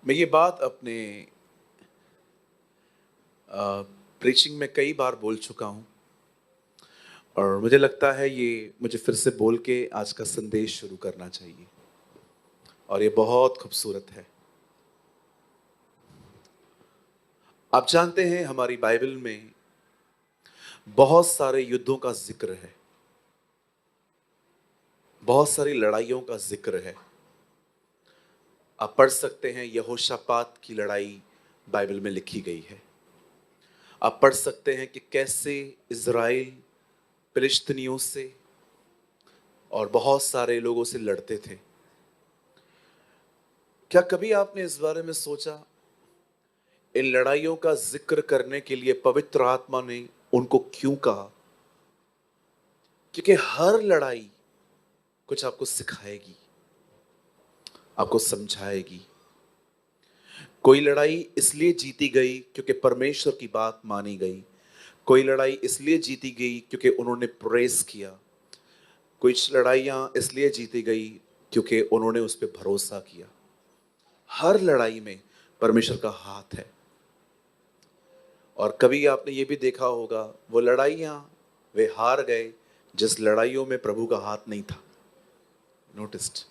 मैं ये बात अपने प्रीचिंग में कई बार बोल चुका हूँ और मुझे लगता है ये मुझे फिर से बोल के आज का संदेश शुरू करना चाहिए और ये बहुत खूबसूरत है। आप जानते हैं हमारी बाइबल में बहुत सारे युद्धों का जिक्र है, बहुत सारी लड़ाइयों का जिक्र है। आप पढ़ सकते हैं यहोशापात की लड़ाई बाइबल में लिखी गई है। आप पढ़ सकते हैं कि कैसे इज़राइल फिलिस्तीनियों से और बहुत सारे लोगों से लड़ते थे। क्या कभी आपने इस बारे में सोचा इन लड़ाइयों का जिक्र करने के लिए पवित्र आत्मा ने उनको क्यों कहा? क्योंकि हर लड़ाई कुछ आपको सिखाएगी, आपको समझाएगी। कोई लड़ाई इसलिए जीती गई क्योंकि परमेश्वर की बात मानी गई, कोई लड़ाई इसलिए जीती गई क्योंकि उन्होंने प्रेस किया, कुछ लड़ाइयां इसलिए जीती गई क्योंकि उन्होंने उस पर भरोसा किया। हर लड़ाई में परमेश्वर का हाथ है। और कभी आपने ये भी देखा होगा वो लड़ाइयां वे हार गए जिस लड़ाइयों में प्रभु का हाथ नहीं था। नोटिस्ड?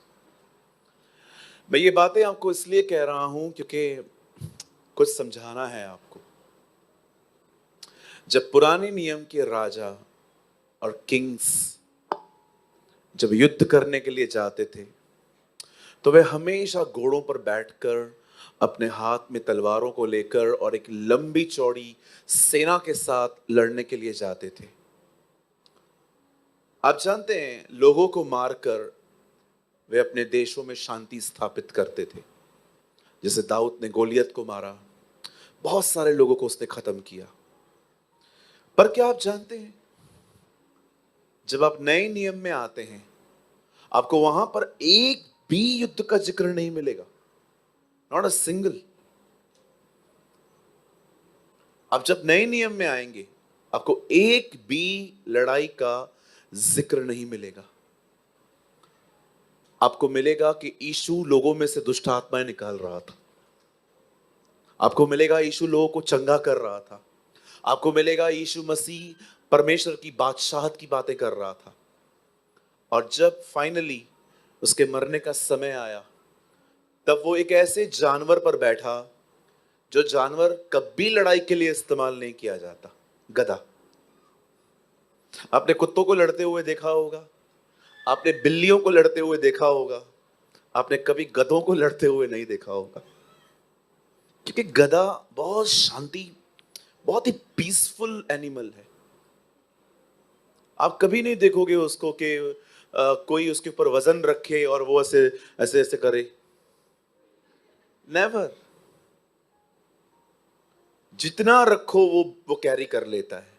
मैं ये बातें आपको इसलिए कह रहा हूं क्योंकि कुछ समझाना है आपको। जब पुराने नियम के राजा और किंग्स जब युद्ध करने के लिए जाते थे तो वे हमेशा घोड़ों पर बैठकर अपने हाथ में तलवारों को लेकर और एक लंबी चौड़ी सेना के साथ लड़ने के लिए जाते थे। आप जानते हैं लोगों को मारकर वे अपने देशों में शांति स्थापित करते थे। जैसे दाऊद ने गोलियत को मारा, बहुत सारे लोगों को उसने खत्म किया। पर क्या आप जानते हैं जब आप नए नियम में आते हैं आपको वहां पर एक भी युद्ध का जिक्र नहीं मिलेगा। Not a single. आप जब नए नियम में आएंगे आपको एक भी लड़ाई का जिक्र नहीं मिलेगा। आपको मिलेगा कि यीशु लोगों में से दुष्ट आत्माएं निकाल रहा था। आपको मिलेगा यीशु लोगों को चंगा कर रहा था। आपको मिलेगा यीशु मसीह परमेश्वर की बादशाहत की बातें कर रहा था। और जब फाइनली उसके मरने का समय आया तब वो एक ऐसे जानवर पर बैठा जो जानवर कभी लड़ाई के लिए इस्तेमाल नहीं किया जाता, गधा। आपने कुत्तों को लड़ते हुए देखा होगा, आपने बिल्लियों को लड़ते हुए देखा होगा, आपने कभी गधों को लड़ते हुए नहीं देखा होगा। क्योंकि गधा बहुत शांति, बहुत ही पीसफुल एनिमल है। आप कभी नहीं देखोगे उसको कि कोई उसके ऊपर वजन रखे और वो ऐसे ऐसे ऐसे करे। नेवर। जितना रखो वो कैरी कर लेता है।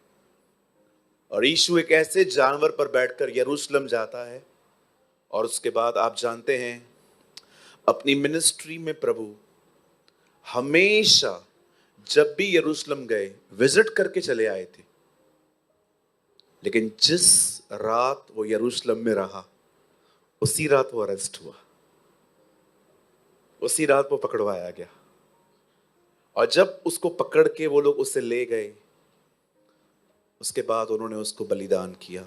और यीशु एक ऐसे जानवर पर बैठकर यरूशलेम जाता है और उसके बाद आप जानते हैं अपनी मिनिस्ट्री में प्रभु हमेशा जब भी यरूशलेम गए विजिट करके चले आए थे। लेकिन जिस रात वो यरूशलेम में रहा उसी रात वो अरेस्ट हुआ, उसी रात वो पकड़वाया गया। और जब उसको पकड़ के वो लोग उसे ले गए उसके बाद उन्होंने उसको बलिदान किया।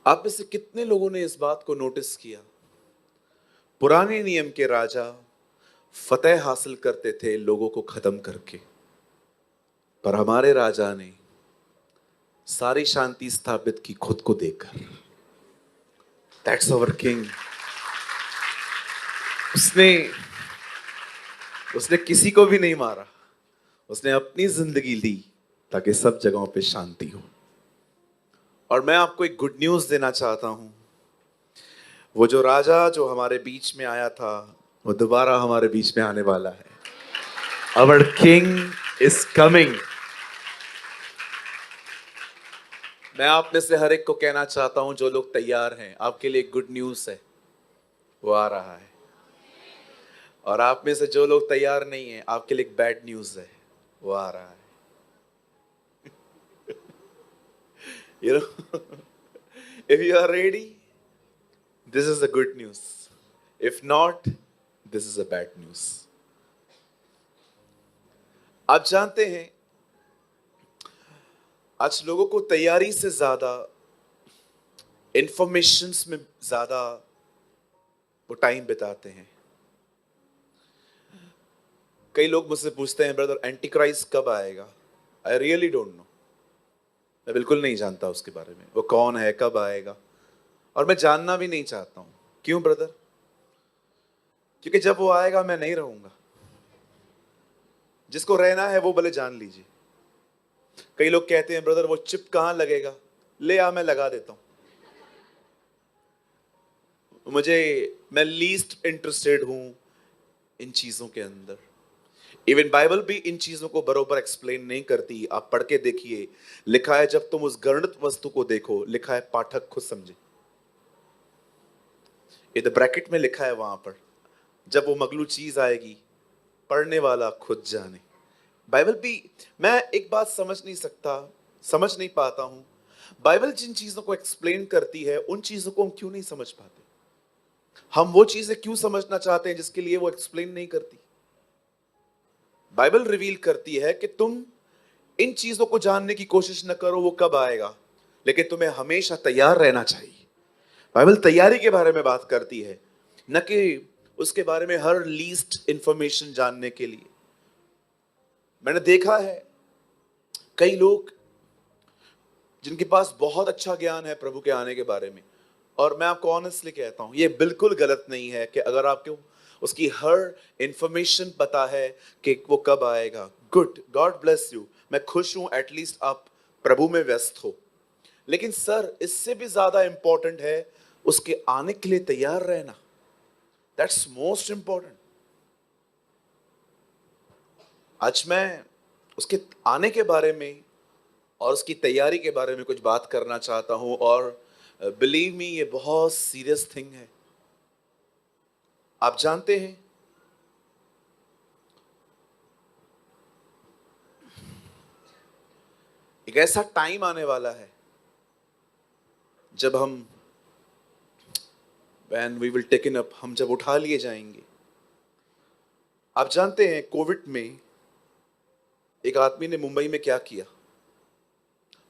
आप में से कितने लोगों ने इस बात को नोटिस किया? पुराने नियम के राजा फतेह हासिल करते थे लोगों को खत्म करके, पर हमारे राजा ने सारी शांति स्थापित की खुद को देकर। That's our king. उसने उसने किसी को भी नहीं मारा, उसने अपनी जिंदगी ली ताकि सब जगहों पे शांति हो। और मैं आपको एक गुड न्यूज देना चाहता हूं, वो जो राजा जो हमारे बीच में आया था वो दोबारा हमारे बीच में आने वाला है। Our king is coming। मैं आप में से हर एक को कहना चाहता हूं जो लोग तैयार हैं आपके लिए गुड न्यूज है, वो आ रहा है। और आप में से जो लोग तैयार नहीं हैं आपके लिए बैड न्यूज है, वो आ रहा है। You know, if you are ready, this is the good news. If not, this is a bad news. आप जानते हैं आज लोगों को तैयारी से ज्यादा इंफॉर्मेशंस में ज्यादा वो टाइम बिताते हैं। कई लोग मुझसे पूछते हैं ब्रदर एंटी क्राइस्ट कब आएगा? I really don't know. मैं बिल्कुल नहीं जानता उसके बारे में, वो कौन है, कब आएगा, और मैं जानना भी नहीं चाहता हूं। क्यों ब्रदर? क्योंकि जब वो आएगा मैं नहीं रहूंगा। जिसको रहना है वो भले जान लीजिए। कई लोग कहते हैं ब्रदर वो चिप कहां लगेगा? ले आ, मैं लगा देता हूं। मैं लीस्ट इंटरेस्टेड हूं इन चीजों के अंदर। इवन बाइबल भी इन चीजों को बरोबर एक्सप्लेन नहीं करती। आप पढ़ के देखिए, लिखा है जब तुम उस गणित वस्तु को देखो, लिखा है पाठक खुद समझे। ये तो ब्रैकेट में लिखा है वहां पर, जब वो मगलू चीज आएगी पढ़ने वाला खुद जाने। बाइबल भी, मैं एक बात समझ नहीं पाता हूं। बाइबल जिन चीजों को एक्सप्लेन करती है उन चीजों को हम क्यों नहीं समझ पाते? हम वो चीजें क्यों समझना चाहते हैं जिसके लिए वो एक्सप्लेन नहीं करती? बाइबल रिवील करती है कि तुम इन चीजों को जानने की कोशिश न करो वो कब आएगा, लेकिन तुम्हें हमेशा तैयार रहना चाहिए। बाइबल तैयारी के बारे में बात करती है, न कि उसके बारे में हर लीस्ट इंफॉर्मेशन जानने के लिए। मैंने देखा है कई लोग जिनके पास बहुत अच्छा ज्ञान है प्रभु के आने के बारे में, और मैं आपको ऑनेस्टली कहता हूं ये बिल्कुल गलत नहीं है कि अगर आपको उसकी हर इंफॉर्मेशन पता है कि वो कब आएगा। गुड, गॉड ब्लेस यू, मैं खुश हूं एटलीस्ट आप प्रभु में व्यस्त हो। लेकिन सर इससे भी ज्यादा इंपॉर्टेंट है उसके आने के लिए तैयार रहना। That's most important. आज मैं उसके आने के बारे में और उसकी तैयारी के बारे में कुछ बात करना चाहता हूं, और बिलीव मी ये बहुत सीरियस थिंग है। आप जानते हैं एक ऐसा टाइम आने वाला है जब when we will taken up, हम जब उठा लिए जाएंगे। आप जानते हैं कोविड में एक आदमी ने मुंबई में क्या किया?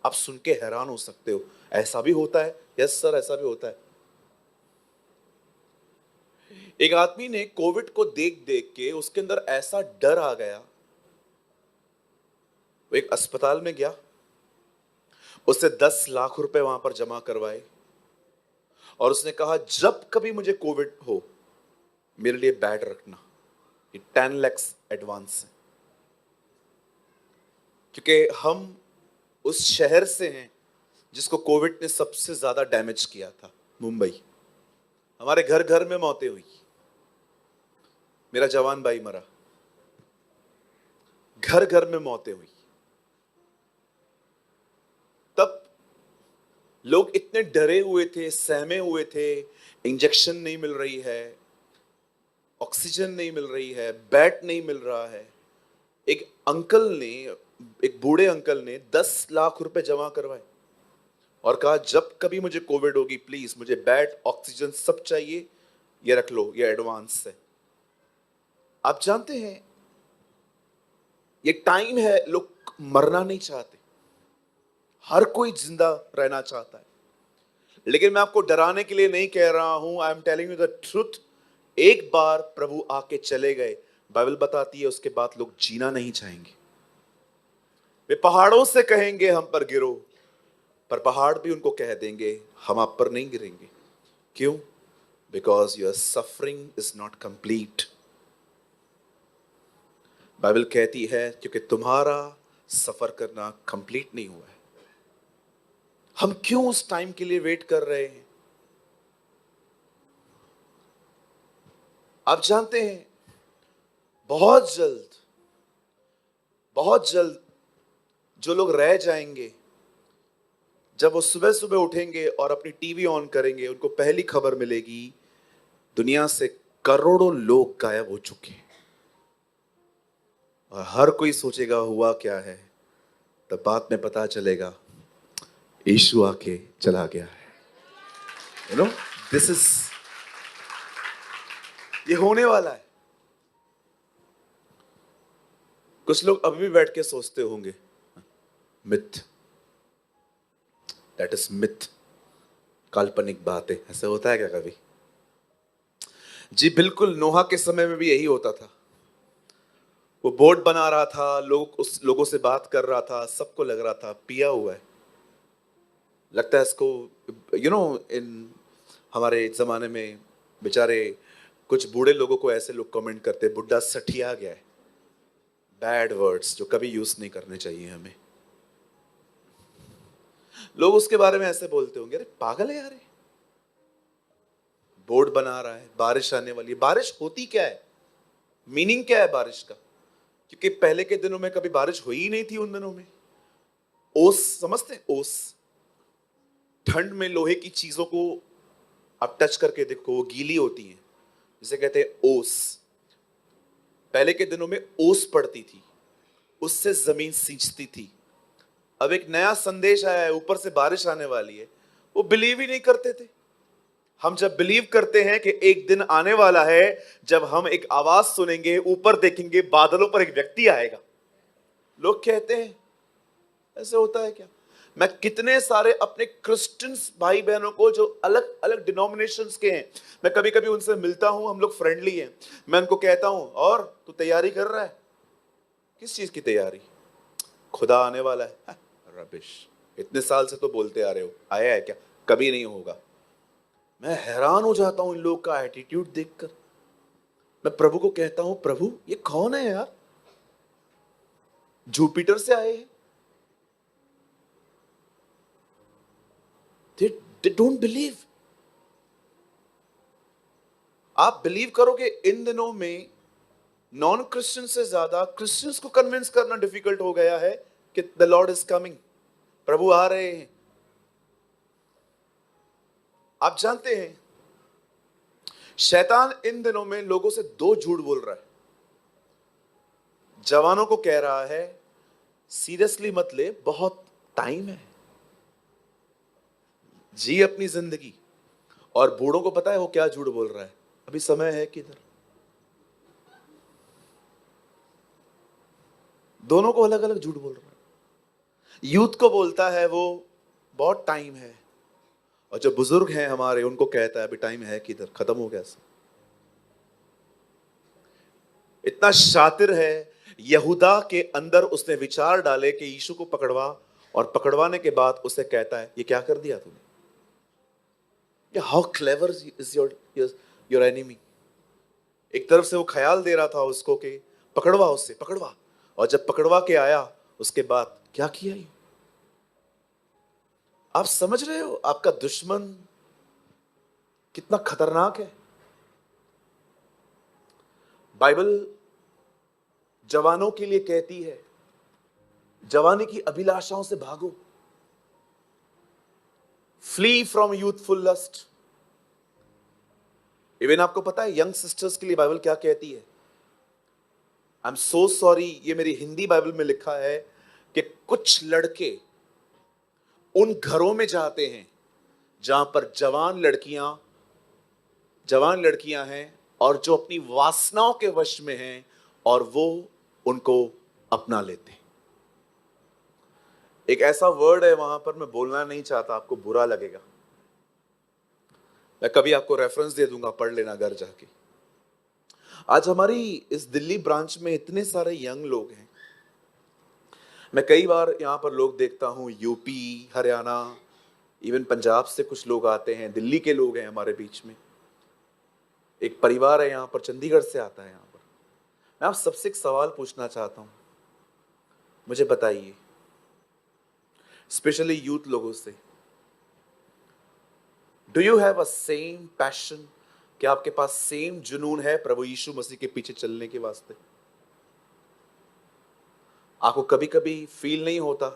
आप सुन के हैरान हो सकते हो, ऐसा भी होता है? यस सर, ऐसा भी होता है। एक आदमी ने कोविड को देख देख के उसके अंदर ऐसा डर आ गया, वो एक अस्पताल में गया, उससे 10 लाख रुपए वहां पर जमा करवाए, और उसने कहा जब कभी मुझे कोविड हो मेरे लिए बेड रखना। ये 10 लाख एडवांस है, क्योंकि हम उस शहर से हैं जिसको कोविड ने सबसे ज्यादा डैमेज किया था, मुंबई। हमारे घर घर में मौतें हुई। मेरा जवान भाई मरा, घर घर में मौतें हुई। तब लोग इतने डरे हुए थे, सहमे हुए थे, इंजेक्शन नहीं मिल रही है, ऑक्सीजन नहीं मिल रही है, बेड नहीं मिल रहा है। एक बूढ़े अंकल ने 10 लाख रुपए जमा करवाए और कहा जब कभी मुझे कोविड होगी प्लीज मुझे बेड, ऑक्सीजन सब चाहिए, ये रख लो, ये एडवांस है। आप जानते हैं ये टाइम है, लोग मरना नहीं चाहते, हर कोई जिंदा रहना चाहता है। लेकिन मैं आपको डराने के लिए नहीं कह रहा हूं, I am telling you the truth. एक बार प्रभु आके चले गए, बाइबल बताती है उसके बाद लोग जीना नहीं चाहेंगे। वे पहाड़ों से कहेंगे हम पर गिरो, पर पहाड़ भी उनको कह देंगे हम आप पर नहीं गिरेंगे। क्यों? Because your suffering is not complete. Bible कहती है क्योंकि तुम्हारा सफर करना कंप्लीट नहीं हुआ है। हम क्यों उस टाइम के लिए वेट कर रहे हैं? आप जानते हैं बहुत जल्द जो लोग रह जाएंगे, जब वो सुबह सुबह उठेंगे और अपनी टीवी ऑन करेंगे, उनको पहली खबर मिलेगी दुनिया से करोड़ों लोग गायब हो चुके हैं। और हर कोई सोचेगा हुआ क्या है, तब बाद में पता चलेगा यीशु आके चला गया है। यू नो, दिस इज, ये होने वाला है। कुछ लोग अभी भी बैठ के सोचते होंगे, मिथ, दैट इज मिथ, काल्पनिक बात है। ऐसा होता है क्या कभी? जी बिल्कुल, नोहा के समय में भी यही होता था। वो बोट बना रहा था, लोगों से बात कर रहा था, सबको लग रहा था पिया हुआ है, लगता है इसको, इन हमारे जमाने में बेचारे कुछ बूढ़े लोगों को ऐसे लोग कमेंट करते, बुढ़ा सठिया गया है, बैड वर्ड्स जो कभी यूज नहीं करने चाहिए हमें। लोग उसके बारे में ऐसे बोलते होंगे, अरे पागल है यार, बोर्ड बना रहा है, बारिश आने वाली है। बारिश होती क्या है, मीनिंग क्या है बारिश का? क्योंकि पहले के दिनों में कभी बारिश हुई ही नहीं थी उन दिनों में। ओस समझते हैं? ओस, ठंड में लोहे की चीजों को आप टच करके देखो, वो गीली होती हैं, जिसे कहते हैं ओस। पहले के दिनों में ओस पड़ती थी, उससे जमीन सींचती थी। अब एक नया संदेश आया है, ऊपर से बारिश आने वाली है, वो बिलीव ही नहीं करते थे। हम जब बिलीव करते हैं कि एक दिन आने वाला है जब हम एक आवाज सुनेंगे, ऊपर देखेंगे, बादलों पर एक व्यक्ति आएगा, लोग कहते हैं ऐसे होता है क्या? मैं कितने सारे अपने क्रिश्चियंस भाई बहनों को जो अलग अलग डिनोमिनेशंस के हैं, मैं कभी कभी उनसे मिलता हूं, हम लोग फ्रेंडली हैं, मैं उनको कहता हूं, और तू तैयारी कर रहा है? किस चीज की तैयारी? खुदा आने वाला है। रबिश, इतने साल से तो बोलते आ रहे हो, आया है क्या? कभी नहीं होगा। मैं हैरान हो जाता हूं इन लोग का एटीट्यूड देखकर। मैं प्रभु को कहता हूं, प्रभु ये कौन है यार, जुपिटर से आए हैं? they don't believe। आप बिलीव करोगे इन दिनों में नॉन क्रिश्चियन से ज्यादा क्रिश्चियंस को कन्विंस करना डिफिकल्ट हो गया है कि द लॉर्ड इज कमिंग, प्रभु आ रहे हैं। आप जानते हैं शैतान इन दिनों में लोगों से दो झूठ बोल रहा है। जवानों को कह रहा है सीरियसली मत ले, बहुत टाइम है, जी अपनी जिंदगी। और बूढ़ों को पता है वो क्या झूठ बोल रहा है, अभी समय है किधर। दोनों को अलग अलग झूठ बोल रहा है। यूथ को बोलता है वो बहुत टाइम है, और जो बुजुर्ग हैं हमारे उनको कहता है अभी टाइम है किधर, खत्म हो गया सब। इतना शातिर है यहूदा के अंदर, उसने विचार डाले कि यीशु को पकड़वा, और पकड़वाने के बाद उसे कहता है ये क्या कर दिया तूने। How clever is your enemy. एक तरफ से वो ख्याल दे रहा था उसको कि पकड़वा, उससे पकड़वा, और जब पकड़वा के आया उसके बाद क्या किया ये? आप समझ रहे हो आपका दुश्मन कितना खतरनाक है? बाइबल जवानों के लिए कहती है जवानी की अभिलाषाओं से भागो, flee from youthful lust. Even आपको पता है यंग सिस्टर्स के लिए बाइबल क्या कहती है? आई एम सो सॉरी, ये मेरी हिंदी बाइबल में लिखा है कि कुछ लड़के उन घरों में जाते हैं जहां पर जवान लड़कियां हैं और जो अपनी वासनाओं के वश में हैं, और वो उनको अपना लेते हैं। एक ऐसा वर्ड है वहां पर, मैं बोलना नहीं चाहता, आपको बुरा लगेगा, मैं कभी आपको रेफरेंस दे दूंगा, पढ़ लेना घर जाके। आज हमारी इस दिल्ली ब्रांच में इतने सारे यंग लोग हैं, मैं कई बार यहां पर लोग देखता हूं, यूपी, हरियाणा, इवन पंजाब से कुछ लोग आते हैं, दिल्ली के लोग हैं हमारे बीच में। एक परिवार है यहां पर, चंडीगढ़ से आता है यहां पर। मैं आप सबसे एक सवाल पूछना चाहता हूं, मुझे बताइए, स्पेशली यूथ लोगों से, do you have a same passion? क्या आपके पास सेम जुनून है प्रभु यीशु मसीह के पीछे चलने के वास्ते? आपको कभी कभी फील नहीं होता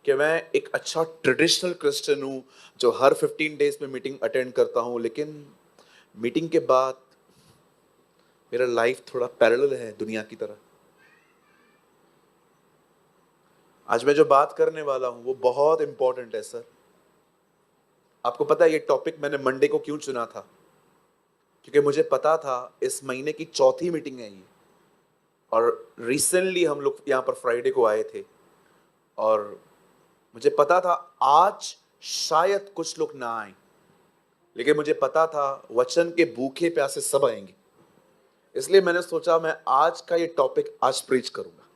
कि मैं एक अच्छा ट्रेडिशनल क्रिश्चियन हूं जो हर 15 डेज में मीटिंग अटेंड करता हूं, लेकिन मीटिंग के बाद मेरा लाइफ थोड़ा पैरेलल है दुनिया की तरह? आज मैं जो बात करने वाला हूं वो बहुत इंपॉर्टेंट है सर। आपको पता है ये टॉपिक मैंने मंडे को क्यों चुना था? क्योंकि मुझे पता था इस महीने की चौथी मीटिंग है ये, और रिसेंटली हम लोग यहाँ पर फ्राइडे को आए थे और मुझे पता था आज शायद कुछ लोग ना आए, लेकिन मुझे पता था वचन के भूखे प्यासे सब आएंगे। इसलिए मैंने सोचा मैं आज का ये टॉपिक आज प्रीच करूंगा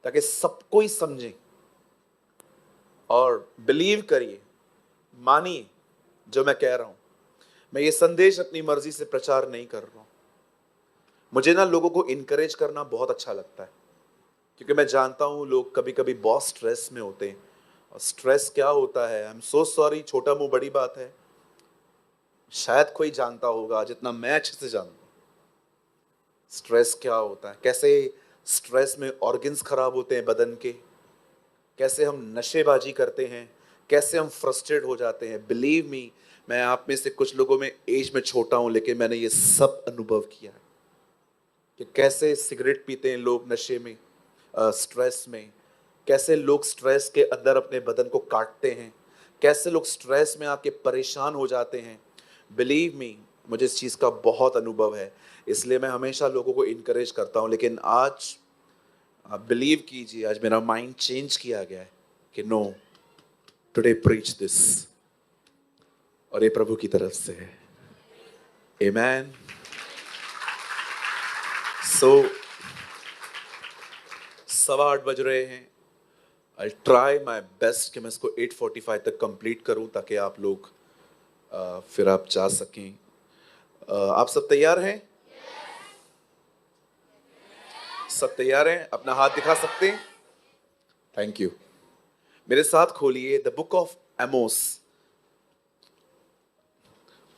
ताकि सब कोई समझे। और बिलीव करिए, मानिए जो मैं कह रहा हूं, मैं ये संदेश अपनी मर्जी से प्रचार नहीं कर रहा हूं। मुझे ना लोगों को इनकरेज करना बहुत अच्छा लगता है, क्योंकि मैं जानता हूं लोग कभी कभी बहुत स्ट्रेस में होते हैं। और स्ट्रेस क्या होता है, आई एम सो सॉरी, छोटा मुंह बड़ी बात है, शायद कोई जानता होगा जितना मैं अच्छे से जानता हूं स्ट्रेस क्या होता है, कैसे स्ट्रेस में ऑर्गन्स खराब होते हैं बदन के, कैसे हम नशेबाजी करते हैं, कैसे हम फ्रस्ट्रेट हो जाते हैं। बिलीव मी, मैं आप में से कुछ लोगों में एज में छोटा हूं, लेकिन मैंने ये सब अनुभव किया है कि कैसे सिगरेट पीते हैं लोग नशे में, स्ट्रेस में, कैसे लोग स्ट्रेस के अंदर अपने बदन को काटते हैं, कैसे लोग स्ट्रेस में आके परेशान हो जाते हैं। बिलीव मी, मुझे इस चीज़ का बहुत अनुभव है, इसलिए मैं हमेशा लोगों को इनकरेज करता हूँ। लेकिन आज आप बिलीव कीजिए, आज मेरा माइंड चेंज किया गया है कि नो, टुडे प्रीच दिस, और ये प्रभु की तरफ से है। आमेन। सो 8:15 बज रहे हैं। आई ट्राई माई बेस्ट कि मैं इसको 8:45 तक कंप्लीट करूं ताकि आप लोग फिर आप जा सकें। आप सब तैयार हैं? सब तैयार हैं? अपना हाथ दिखा सकते हैं? Thank you. मेरे साथ खोलिए द बुक ऑफ एमोस।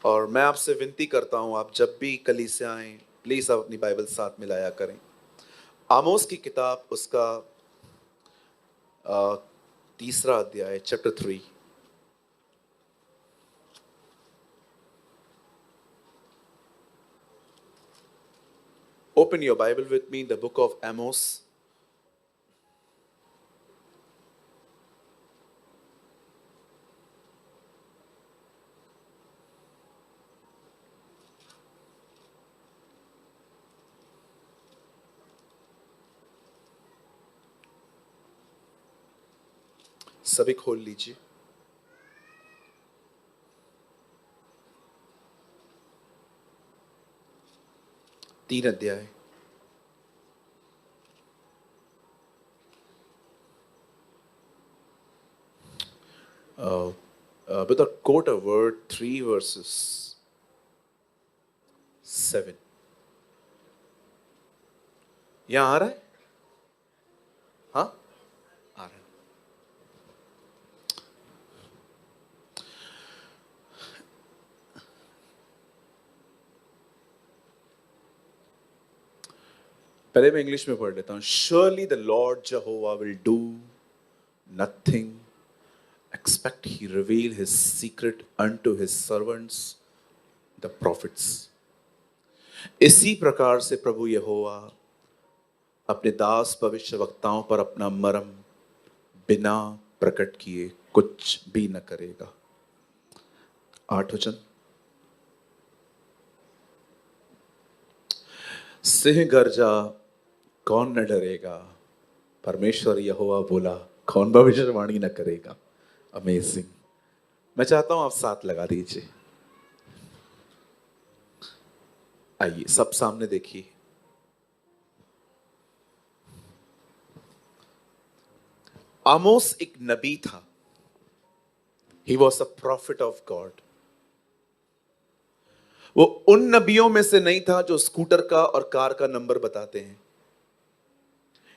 और मैं आपसे विनती करता हूं, आप जब भी कलीसिया से आए प्लीज आप अपनी बाइबल साथ में लाया करें। आमोस की किताब, उसका 3 अध्याय, chapter 3। Open your Bible with me, the book of Amos. सभी खोल लीजिए। तीन अध्याय। With a quote a word, 3 verses 7। यहां आ रहा है? हाँ, आ रहा है। पहले मैं इंग्लिश में पढ़ लेता हूं। Surely the Lord Jehovah will do nothing except he reveal his secret unto his servants the prophets। इसी प्रकार से प्रभु यहोवा अपने दास भविष्यवक्ताओं पर अपना मर्म बिना प्रकट किए कुछ भी न करेगा। 8 वचन। सिंह गर्जा, कौन न डरेगा? परमेश्वर यहोवा बोला, कौन भविष्यवाणी न करेगा? अमेजिंग। मैं चाहता हूं आप साथ लगा दीजिए। आइए सब सामने देखिए। आमोस एक नबी था। He was a prophet of God। वो उन नबियों में से नहीं था जो स्कूटर का और कार का नंबर बताते हैं।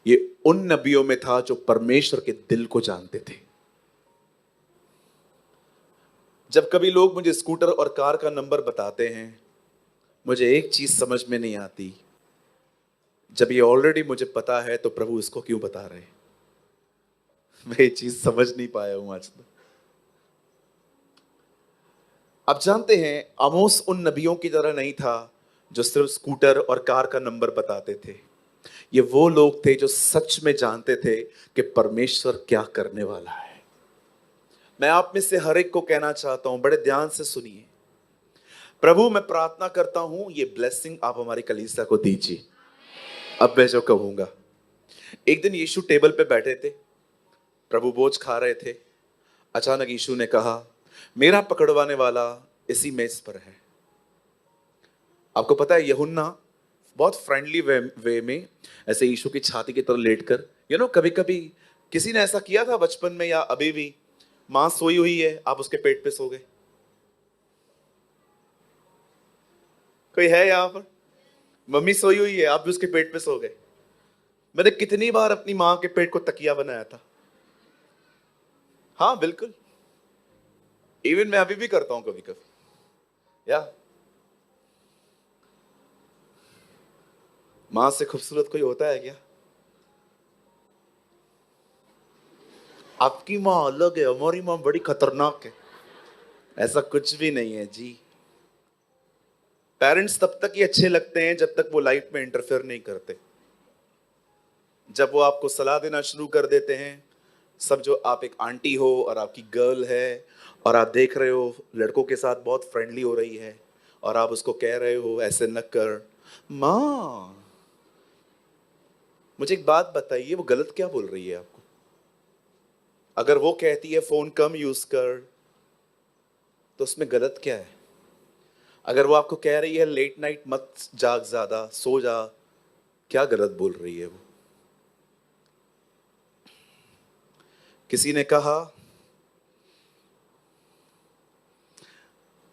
ये उन नबियों में था जो परमेश्वर के दिल को जानते थे। जब कभी लोग मुझे स्कूटर और कार का नंबर बताते हैं, मुझे एक चीज समझ में नहीं आती, जब ये ऑलरेडी मुझे पता है तो प्रभु इसको क्यों बता रहे हैं? मैं ये चीज समझ नहीं पाया हूं आज तक। आप जानते हैं, आमोस उन नबियों की तरह नहीं था जो सिर्फ स्कूटर और कार का नंबर बताते थे। ये वो लोग थे जो सच में जानते थे कि परमेश्वर क्या करने वाला है। मैं आप में से हर एक को कहना चाहता हूं, बड़े ध्यान से सुनिए। प्रभु, मैं प्रार्थना करता हूं ये ब्लेसिंग आप हमारी कलीसिया को दीजिए। अब मैं जो कहूंगा। एक दिन यीशु टेबल पे बैठे थे, प्रभु भोज खा रहे थे। अचानक यीशु ने कहा, मेरा पकड़वाने वाला इसी मेज पर है। आपको पता है यूहन्ना बहुत फ्रेंडली वे में ऐसे यीशु की छाती की तरह लेटकर, कभी कभी किसी ने ऐसा किया था बचपन में या अभी भी, मां सोई हुई है, आप उसके पेट पे सो गए। कोई है यहां पर? मम्मी सोई हुई है, आप भी उसके पेट पे सो गए। मैंने कितनी बार अपनी मां के पेट को तकिया बनाया था। हाँ बिल्कुल, इवन मैं अभी भी करता हूं कभी कभी। या मां से खूबसूरत कोई होता है क्या? आपकी मां अलग है, हमारी मां बड़ी खतरनाक है। ऐसा कुछ भी नहीं है जी। पेरेंट्स तब तक ही अच्छे लगते हैं जब तक वो लाइफ में इंटरफेयर नहीं करते। जब वो आपको सलाह देना शुरू कर देते हैं, सब जो आप एक आंटी हो और आपकी गर्ल है और आप देख रहे हो लड़कों के साथ बहुत फ्रेंडली हो रही है और आप उसको कह रहे हो ऐसे न कर। माँ, मुझे एक बात बताइए, वो गलत क्या बोल रही है आपको? अगर वो कहती है फोन कम यूज कर, तो उसमें गलत क्या है? अगर वो आपको कह रही है लेट नाइट मत जाग, ज्यादा सो जा, क्या गलत बोल रही है वो? किसी ने कहा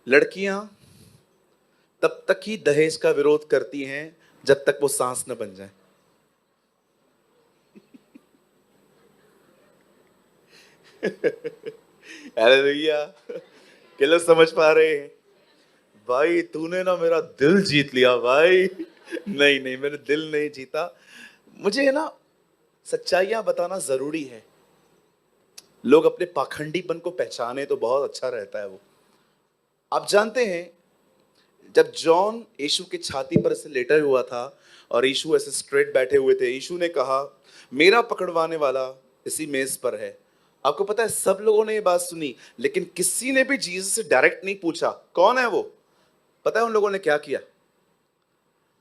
लड़कियां तब तक ही दहेज का विरोध करती हैं जब तक वो सांस न बन जाए। अरे भैया, के लोग समझ पा रहे हैं? भाई तूने ना मेरा दिल जीत लिया भाई। नहीं नहीं, मैंने दिल नहीं जीता। मुझे है ना सच्चाइयां बताना जरूरी है। लोग अपने पाखंडीपन को पहचाने तो बहुत अच्छा रहता है वो। आप जानते हैं, जब जॉन यीशु की छाती पर से लेटा हुआ था और यीशु ऐसे स्ट्रेट बैठे हुए थे, यीशु ने कहा, मेरा पकड़वाने वाला इसी मेज पर है। आपको पता है सब लोगों ने ये बात सुनी, लेकिन किसी ने भी जीसस से डायरेक्ट नहीं पूछा कौन है वो। पता है उन लोगों ने क्या किया?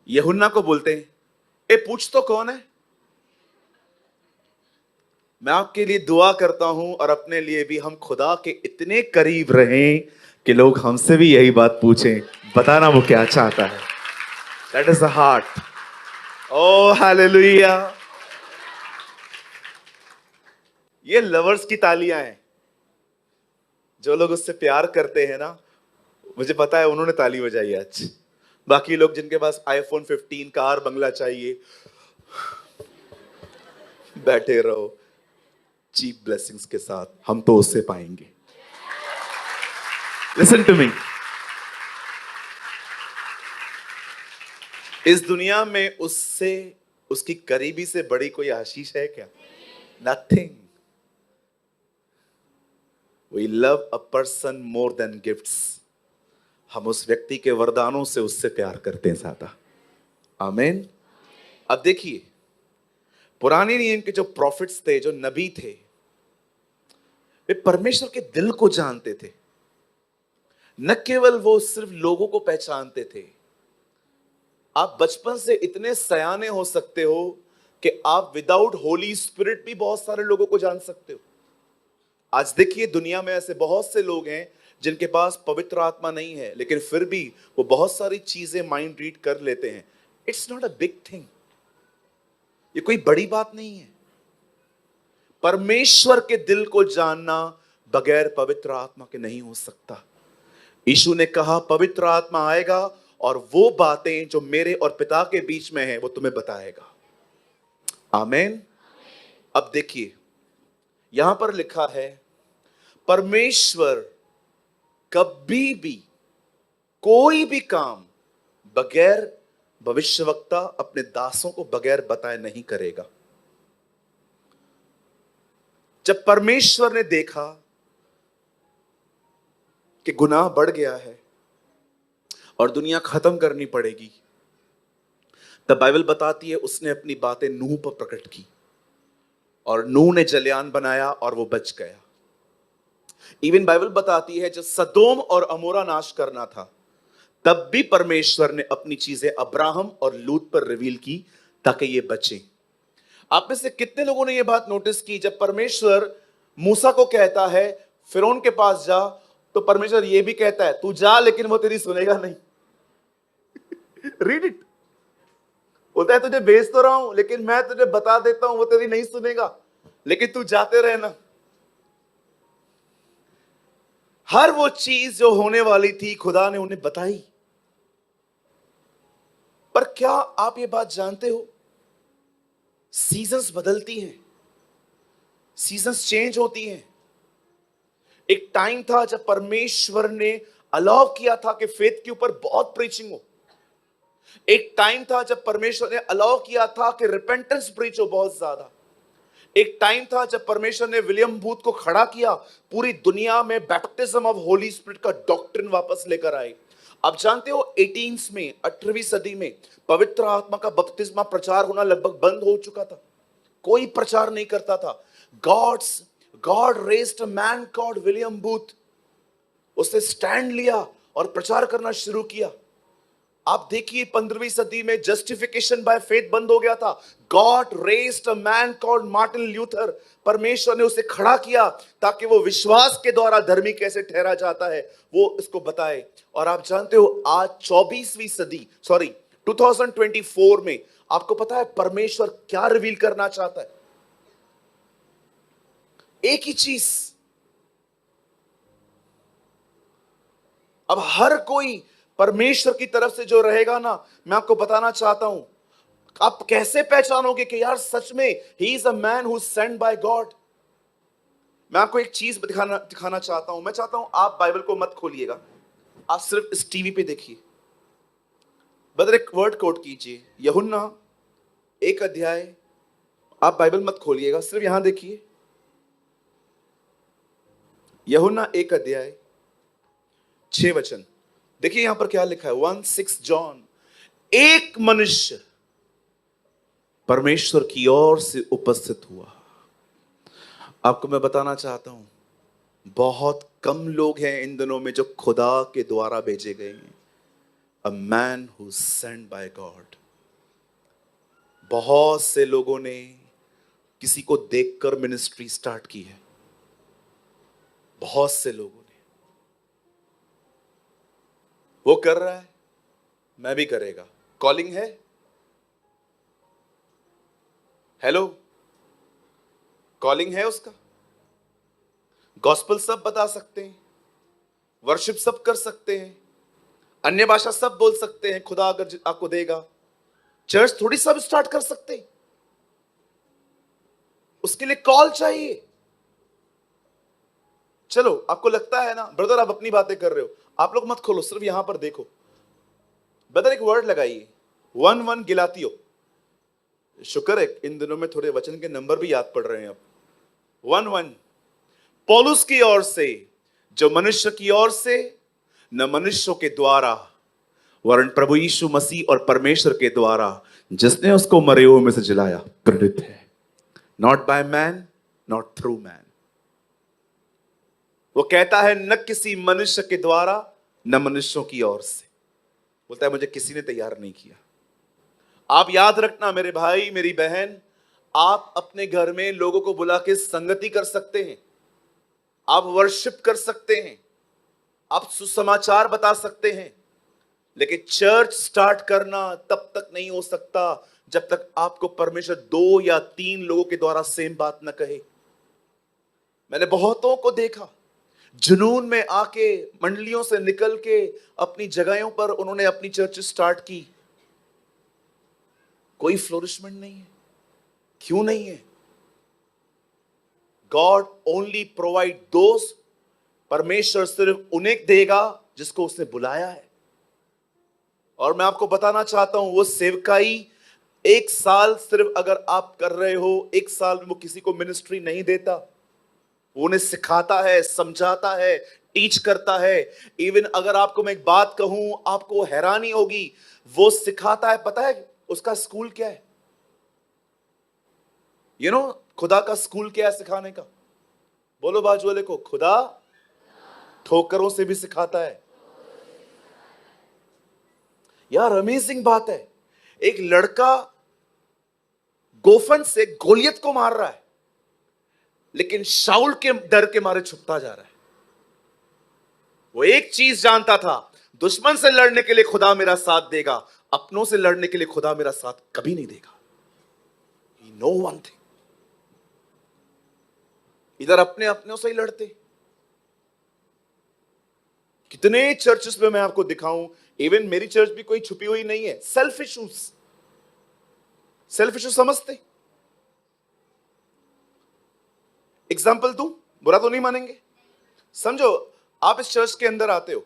यूहन्ना को बोलते हैं, ए पूछ तो कौन है। मैं आपके लिए दुआ करता हूं और अपने लिए भी, हम खुदा के इतने करीब रहें कि लोग हमसे भी यही बात पूछें, बताना वो क्या चाहता है। That is the heart. Oh hallelujah. ये लवर्स की तालियां हैं। जो लोग उससे प्यार करते हैं ना, मुझे पता है उन्होंने ताली बजाई आज। बाकी लोग जिनके पास आईफोन 15 कार बंगला चाहिए, बैठे रहो चीप ब्लेसिंग्स के साथ, हम तो उससे पाएंगे। लिसन टू मी, इस दुनिया में उससे, उसकी करीबी से बड़ी कोई आशीष है क्या? Nothing. We love a person more than gifts. हम उस व्यक्ति के वरदानों से उससे प्यार करते हैं ज्यादा। आमीन। अब देखिए, पुराने नियम के जो प्रॉफिट्स थे, जो नबी थे, वे परमेश्वर के दिल को जानते थे। न केवल वो सिर्फ लोगों को पहचानते थे। आप बचपन से इतने सयाने हो सकते हो कि आप विदाउट होली स्पिरिट भी बहुत सारे लोगों को जान सकते हो। आज देखिए, दुनिया में ऐसे बहुत से लोग हैं जिनके पास पवित्र आत्मा नहीं है, लेकिन फिर भी वो बहुत सारी चीजें माइंड रीड कर लेते हैं। It's not a big thing. ये कोई बड़ी बात नहीं है। परमेश्वर के दिल को जानना बगैर पवित्र आत्मा के नहीं हो सकता। यीशु ने कहा, पवित्र आत्मा आएगा और वो बातें जो मेरे और पिता के बीच में है वो तुम्हें बताएगा। आमीन। अब देखिए, यहां पर लिखा है, परमेश्वर कभी भी कोई भी काम बगैर भविष्यवक्ता अपने दासों को बगैर बताए नहीं करेगा। जब परमेश्वर ने देखा कि गुनाह बढ़ गया है और दुनिया खत्म करनी पड़ेगी, तब बाइबल बताती है उसने अपनी बातें नूह पर प्रकट की और नूह ने जलयान बनाया और वो बच गया। इवन बाइबल बताती है जब सदोम और अमोरा नाश करना था, तब भी परमेश्वर ने अपनी चीजें अब्राहम और लूत पर रिवील की, ताकि ये बचे। आप में से कितने लोगों ने ये बात नोटिस की, जब परमेश्वर मूसा को कहता है फिरौन के पास जा, तो परमेश्वर ये भी कहता है तू जा, लेकिन वो तेरी सुनेगा नहीं। Read it. बोलता है तुझे भेज तो रहा हूं, लेकिन मैं तुझे बता देता हूं वो तेरी नहीं सुनेगा, लेकिन तू जाते रहना। हर वो चीज जो होने वाली थी खुदा ने उन्हें बताई। पर क्या आप ये बात जानते हो, सीजन्स बदलती हैं, सीजन्स चेंज होती हैं। एक टाइम था जब परमेश्वर ने अलाउ किया था कि फेथ के ऊपर बहुत प्रीचिंग हो। एक टाइम था जब परमेश्वर ने अलाउ किया था कि रिपेंटेंस प्रीच हो बहुत ज्यादा। एक टाइम था जब परमेश्वर ने विलियम बूथ को खड़ा किया, पूरी दुनिया में बैप्टिज्म ऑफ होली स्पिरिट का डॉक्ट्रिन वापस लेकर आए। आप जानते हो 18 में 18वीं सदी में पवित्र आत्मा का बपतिस्मा प्रचार होना लगभग बंद हो चुका था। कोई प्रचार नहीं करता था। God raised a man called William booth. उसने स्टैंड लिया और प्रचार करना शुरू किया। आप देखिए 15वीं सदी में जस्टिफिकेशन बाय फेथ बंद हो गया था। God raised a man called Martin Luther. परमेश्वर ने उसे खड़ा किया ताकि वो विश्वास के द्वारा धर्मी कैसे ठहरा जाता है वो इसको बताए। और आप जानते हो आज 24वीं सदी 2024 में आपको पता है परमेश्वर क्या रिवील करना चाहता है? एक ही चीज। अब हर कोई परमेश्वर की तरफ से जो रहेगा ना, मैं आपको बताना चाहता हूं, आप कैसे पहचानोगे कि यार सच में he is a man who sent by God. मैं आपको एक चीज दिखाना चाहता हूं। मैं चाहता हूं आप बाइबल को मत खोलिएगा, आप सिर्फ इस टीवी पे देखिए। बदर एक वर्ड कोट कीजिए, यूहन्ना 1 अध्याय। आप बाइबल मत खोलिएगा, सिर्फ यहां देखिए। यूहन्ना 1 अध्याय 6 वचन। देखिए यहां पर क्या लिखा है, 1:6 जॉन। एक मनुष्य परमेश्वर की ओर से उपस्थित हुआ। आपको मैं बताना चाहता हूं, बहुत कम लोग हैं इन दिनों में जो खुदा के द्वारा भेजे गए हैं। A man who sent by God. बहुत से लोगों ने किसी को देखकर मिनिस्ट्री स्टार्ट की है। बहुत से लोगों ने। वो कर रहा है, मैं भी करेगा। कॉलिंग है। हेलो, कॉलिंग है उसका। गॉस्पेल सब बता सकते हैं, वर्शिप सब कर सकते हैं, अन्य भाषा सब बोल सकते हैं, खुदा अगर आपको देगा। चर्च थोड़ी सब स्टार्ट कर सकते हैं, उसके लिए कॉल चाहिए। चलो, आपको लगता है ना ब्रदर आप अपनी बातें कर रहे हो, आप लोग मत खोलो, सिर्फ यहां पर देखो। ब्रदर एक वर्ड लगाइए, 1:1 गिलातियो। शुक्र है इन दिनों में थोड़े वचन के नंबर भी याद पड़ रहे हैं। अब 1:1 पौलुस की ओर से, जो मनुष्य की ओर से, न मनुष्यों के द्वारा, वरन प्रभु यीशु मसीह और परमेश्वर के द्वारा जिसने उसको मरे हुए में से जिलाया, प्रेरित है। Not by man, not through man. वो कहता है न किसी मनुष्य के द्वारा, न मनुष्यों की ओर से। बोलता है मुझे किसी ने तैयार नहीं किया। आप याद रखना मेरे भाई मेरी बहन, आप अपने घर में लोगों को बुला के संगति कर सकते हैं, आप वर्शिप कर सकते हैं, आप सुसमाचार बता सकते हैं, लेकिन चर्च स्टार्ट करना तब तक नहीं हो सकता जब तक आपको परमेश्वर 2 या 3 लोगों के द्वारा सेम बात न कहे। मैंने बहुतों को देखा, जुनून में आके मंडलियों से निकल के अपनी जगहों पर उन्होंने अपनी चर्च स्टार्ट की। कोई फ्लोरिशमेंट नहीं है। क्यों नहीं है? गॉड ओनली प्रोवाइड दोस्त। परमेश्वर सिर्फ उन्हें देगा जिसको उसने बुलाया है। और मैं आपको बताना चाहता हूं, वो सेवकाई 1 साल सिर्फ अगर आप कर रहे हो, 1 साल में वो किसी को मिनिस्ट्री नहीं देता। वो उन्हें सिखाता है, समझाता है, टीच करता है। इवन अगर आपको मैं एक बात कहूं, आपको हैरानी होगी, वो सिखाता है। पता है उसका स्कूल क्या है? खुदा का स्कूल क्या है सिखाने का? बोलो बाजू वाले को, खुदा ठोकरों से भी सिखाता है। यार अमेजिंग बात है। एक लड़का गोफन से गोलियत को मार रहा है, लेकिन शाऊल के डर के मारे छुपता जा रहा है। वो एक चीज जानता था, दुश्मन से लड़ने के लिए खुदा मेरा साथ देगा, अपनों से लड़ने के लिए खुदा मेरा साथ कभी नहीं देगा। He know one thing. इधर अपने अपनों से ही लड़ते। कितने चर्चेस में मैं आपको दिखाऊं, इवन मेरी चर्च भी कोई छुपी हुई नहीं है। सेल्फ इशूज समझते। एग्जाम्पल दूं, बुरा तो नहीं मानेंगे। समझो आप इस चर्च के अंदर आते हो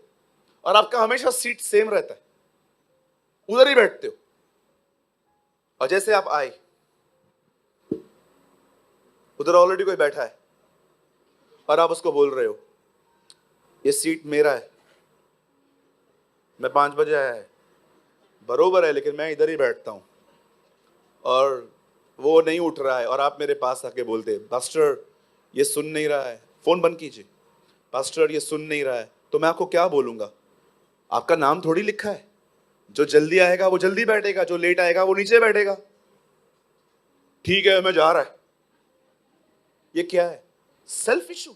और आपका हमेशा सीट सेम रहता है, उधर ही बैठते हो, और जैसे आप आए, उधर ऑलरेडी कोई बैठा है और आप उसको बोल रहे हो ये सीट मेरा है, मैं 5 बजे आया है, बरोबर है, लेकिन मैं इधर ही बैठता हूं, और वो नहीं उठ रहा है, और आप मेरे पास आके बोलते पास्टर ये सुन नहीं रहा है, फोन बंद कीजिए, पास्टर ये सुन नहीं रहा है, तो मैं आपको क्या बोलूंगा? आपका नाम थोड़ी लिखा है। जो जल्दी आएगा वो जल्दी बैठेगा, जो लेट आएगा वो नीचे बैठेगा। ठीक है मैं जा रहा है। ये क्या है? Self issue.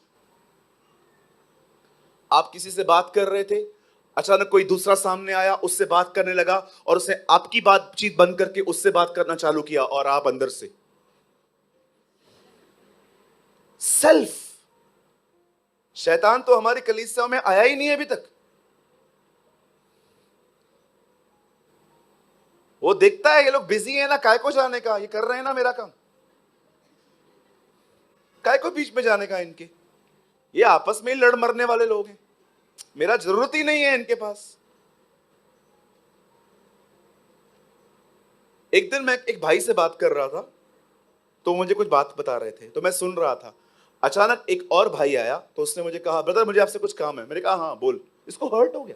आप किसी से बात कर रहे थे, अचानक कोई दूसरा सामने आया, उससे बात करने लगा, और उसने आपकी बातचीत बंद करके उससे बात करना चालू किया, और आप अंदर से सेल्फ। शैतान तो हमारी कलीसिया में आया ही नहीं है अभी तक। वो देखता है ये लोग बिजी है ना, काय को जाने का, ये कर रहे हैं ना मेरा काम, काय को बीच में जाने का इनके, ये आपस में ही लड़ मरने वाले लोग हैं, मेरा जरूरत ही नहीं है इनके पास। एक दिन मैं एक भाई से बात कर रहा था, तो मुझे कुछ बात बता रहे थे, तो मैं सुन रहा था। अचानक एक और भाई आया, तो उसने मुझे कहा ब्रदर मुझे आपसे कुछ काम है। मैंने कहा हाँ बोल। इसको हर्ट हो गया।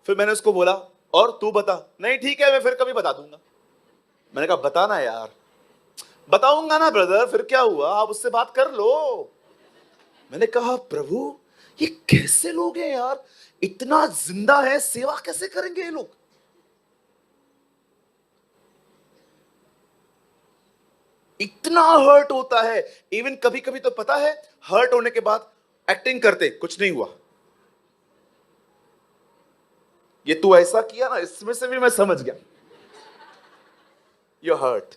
फिर मैंने उसको बोला और तू बता। नहीं ठीक है मैं फिर कभी बता दूंगा। मैंने कहा बताना यार। बताऊंगा ना ब्रदर, फिर क्या हुआ, आप उससे बात कर लो। मैंने कहा प्रभु ये कैसे लोग हैं यार, इतना जिंदा है, सेवा कैसे करेंगे ये लोग। इतना हर्ट होता है। इवन कभी कभी तो पता है, हर्ट होने के बाद एक्टिंग करते कुछ नहीं हुआ। ये तू ऐसा किया ना, इसमें से भी मैं समझ गया यू हर्ट।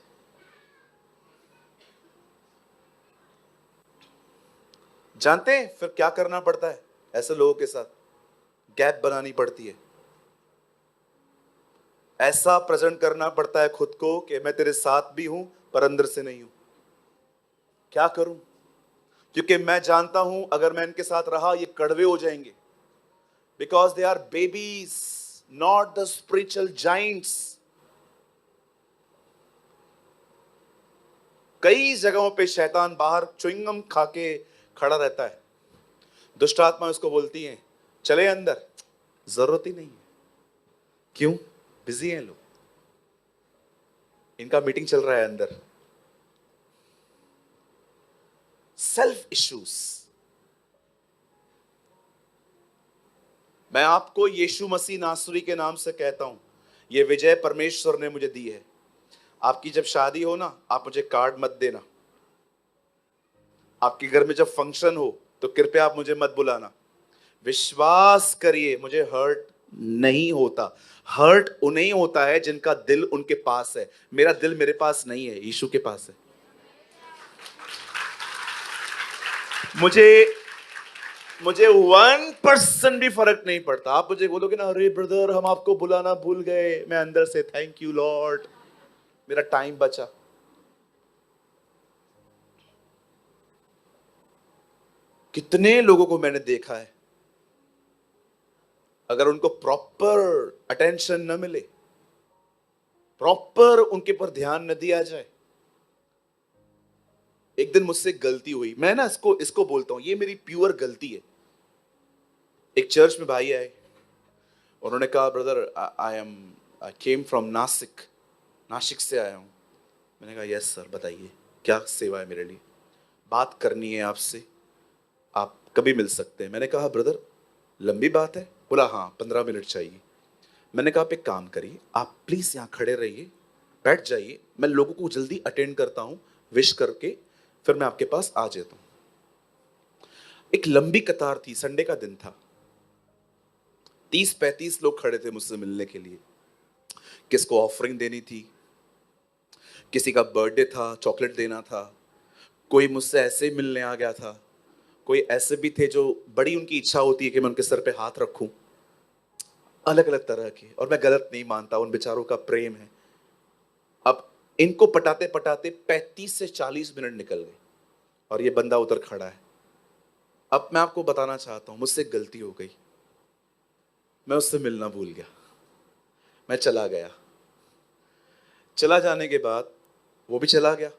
जानते हैं फिर क्या करना पड़ता है ऐसे लोगों के साथ? गैप बनानी पड़ती है। ऐसा प्रेजेंट करना पड़ता है खुद को कि मैं तेरे साथ भी हूं पर अंदर से नहीं हूं। क्या करूं? क्योंकि मैं जानता हूं अगर मैं इनके साथ रहा ये कड़वे हो जाएंगे, because they are babies, not the spiritual giants. कई जगहों पे शैतान बाहर च्युइंगम खा के खड़ा रहता है। दुष्ट आत्मा उसको बोलती है चले अंदर, जरूरत ही नहीं है। क्यों? बिजी हैं लोग, इनका मीटिंग चल रहा है अंदर। Self issues. मैं आपको यीशु मसीह नासरी के नाम से कहता हूं, यह विजय परमेश्वर ने मुझे दी है। आपकी जब शादी हो ना, आप मुझे कार्ड मत देना। आपके घर में जब फंक्शन हो तो कृपया आप मुझे मत बुलाना। विश्वास करिए मुझे हर्ट नहीं होता। हर्ट उन्हें होता है जिनका दिल उनके पास है। मेरा दिल मेरे पास नहीं है, यीशु के पास है। मुझे 1% भी फर्क नहीं पड़ता। आप मुझे बोलोगे ना अरे ब्रदर हम आपको बुलाना भूल गए, मैं अंदर से थैंक यू लॉर्ड, मेरा टाइम बचा। कितने लोगों को मैंने देखा है, अगर उनको प्रॉपर अटेंशन न मिले, प्रॉपर उनके पर ध्यान न दिया जाए। एक दिन मुझसे गलती हुई, मैं ना इसको बोलता हूं ये मेरी प्योर गलती है। एक चर्च में भाई आए, उन्होंने कहा brother I came from Nashik, Nashik से आया हूं। मैंने कहा यस सर बताइए क्या सेवा है मेरे लिए, बात करनी है आपसे, आप कभी मिल सकते हैं। मैंने कहा ब्रदर लंबी बात है? बोला हाँ 15 मिनट चाहिए। मैंने कहा आप एक काम करिए, आप प्लीज यहां खड़े रहिए, बैठ जाइए, मैं लोगों को जल्दी अटेंड करता हूं, विश करके फिर मैं आपके पास आ जाता हूं। एक लंबी कतार थी, संडे का दिन था, 30-35 लोग खड़े थे मुझसे मिलने के लिए। किसको ऑफरिंग देनी थी, किसी का बर्थडे था, चॉकलेट देना था, कोई मुझसे ऐसे ही मिलने आ गया था, कोई ऐसे भी थे जो बड़ी उनकी इच्छा होती है कि मैं उनके सर पे हाथ रखूं, अलग अलग तरह के। और मैं गलत नहीं मानता, उन बेचारों का प्रेम है। अब इनको पटाते पटाते 35 से 40 मिनट निकल गए और ये बंदा उधर खड़ा है। अब मैं आपको बताना चाहता हूं, मुझसे गलती हो गई, मैं उससे मिलना भूल गया, मैं चला गया। चला जाने के बाद वो भी चला गया,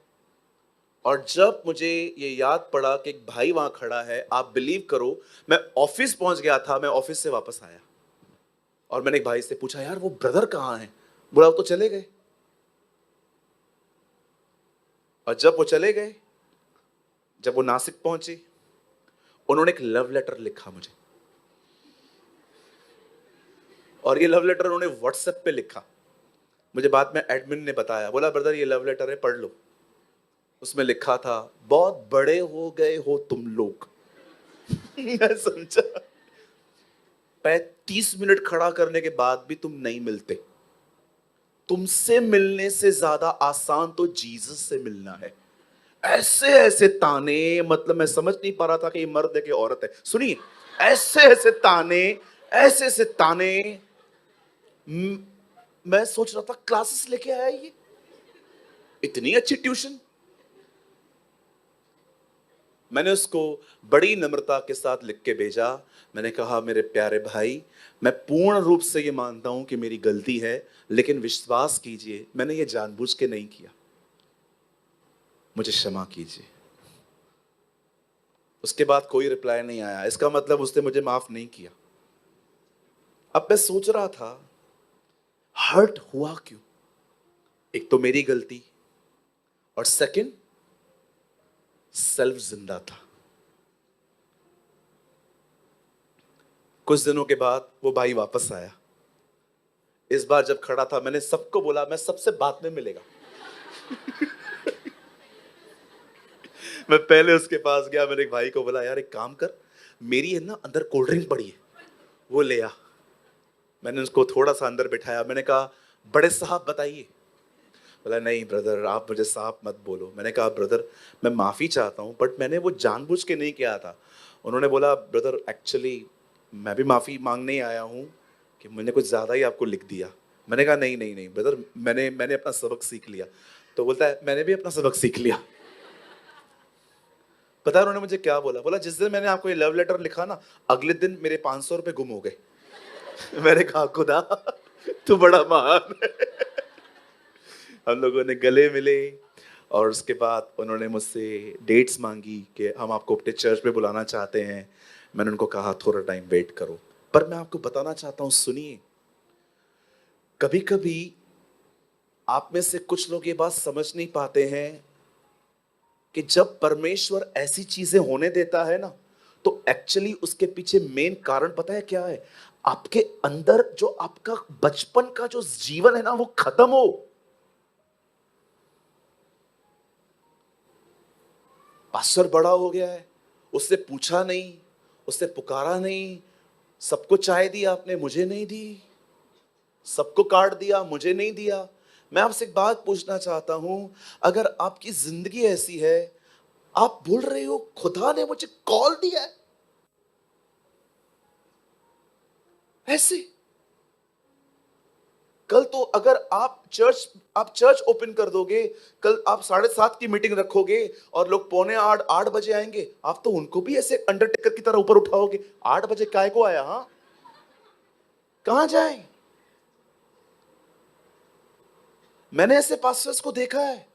और जब मुझे ये याद पड़ा कि एक भाई वहां खड़ा है, आप बिलीव करो, मैं ऑफिस पहुंच गया था, मैं ऑफिस से वापस आया और मैंने एक भाई से पूछा, यार वो ब्रदर कहाँ हैं? बोला वो तो चले गए। और जब वो चले गए, जब वो नासिक पहुंचे, उन्होंने एक लव लेटर लिखा मुझे, और ये लव लेटर उन्होंने व्हाट्सएप पे लिखा। मुझे बाद में एडमिन ने बताया, बोला ब्रदर ये लव लेटर है, पढ़ लो। उसमें लिखा था, बहुत बड़े हो गए हो तुम लोग। मैं समझा, 35 मिनट खड़ा करने के बाद भी तुम नहीं मिलते। तुमसे मिलने से ज्यादा आसान तो जीसस से मिलना है। ऐसे ऐसे ताने, मतलब मैं समझ नहीं पा रहा था कि ये मर्द है कि औरत है। सुनिए, ऐसे ऐसे ताने, ऐसे ऐसे ताने। म- मैं सोच रहा था क्लासेस लेके आया ये, इतनी अच्छी ट्यूशन। मैंने उसको बड़ी नम्रता के साथ लिख के भेजा। मैंने कहा, मेरे प्यारे भाई, मैं पूर्ण रूप से ये मानता हूं कि मेरी गलती है, लेकिन विश्वास कीजिए मैंने ये जानबूझ के नहीं किया, मुझे क्षमा कीजिए। उसके बाद कोई रिप्लाई नहीं आया, इसका मतलब उसने मुझे माफ नहीं किया। अब मैं सोच रहा था, हर्ट हुआ क्यों? एक तो मेरी गलती, और सेकंड सेल्फ जिंदा था। कुछ दिनों के बाद वो भाई वापस आया। इस बार जब खड़ा था, मैंने सबको बोला मैं सबसे बाद में मिलेगा। मैं पहले उसके पास गया, मेरे एक भाई को बोला, यार एक काम कर, मेरी है ना अंदर कोल्ड ड्रिंक पड़ी है, वो ले आ। मैंने उसको थोड़ा सा अंदर बिठाया, मैंने कहा, बड़े साहब बताइए। बोला, नहीं ब्रदर आप मुझे साहब मत बोलो। मैंने कहा, ब्रदर मैं माफी चाहता हूँ, बट मैंने वो जानबूझ के नहीं किया था। उन्होंने बोला, ब्रदर एक्चुअली मैं भी माफी मांगने ही आया हूँ कि मैंने कुछ ज्यादा ही आपको लिख दिया। मैंने कहा, नहीं नहीं नहीं ब्रदर, मैंने मैंने अपना सबक सीख लिया। तो बोलता है, मैंने भी अपना सबक सीख लिया। पता है उन्होंने मुझे क्या बोला? बोला, जिस दिन मैंने आपको ये लव लेटर लिखा ना, अगले दिन मेरे 500 रुपए गुम हो गए। मैंने कहा, खुदा तू बड़ा महान है। हम लोगों ने गले मिले, और उसके बाद उन्होंने मुझसे डेट्स मांगी कि हम आपको अपने चर्च में बुलाना चाहते हैं। मैंने उनको कहा, थोड़ा टाइम वेट करो। पर मैं आपको बताना चाहता हूं, सुनिए, कभी कभी आप में से कुछ लोग ये बात समझ नहीं पाते हैं कि जब परमेश्वर ऐसी चीजें होने देता है ना, तो एक्चुअली उसके पीछे मेन कारण पता है क्या है? आपके अंदर जो आपका बचपन का जो जीवन है ना, वो खत्म हो। पास्टर बड़ा हो गया है, उससे पूछा नहीं, उससे पुकारा नहीं, सबको चाय दी आपने, मुझे नहीं दी। सबको कार्ड दिया, मुझे नहीं दिया। मैं आपसे एक बात पूछना चाहता हूं, अगर आपकी जिंदगी ऐसी है, आप बोल रहे हो खुदा ने मुझे कॉल दिया है, ऐसे कल तो अगर आप चर्च ओपन कर दोगे, कल आप 7:30 की मीटिंग रखोगे और लोग 7:45 8 बजे आएंगे, आप तो उनको भी ऐसे अंडरटेकर की तरह ऊपर उठाओगे। 8 बजे काय को आया? हाँ, कहां जाए? मैंने ऐसे पास्टर्स को देखा है,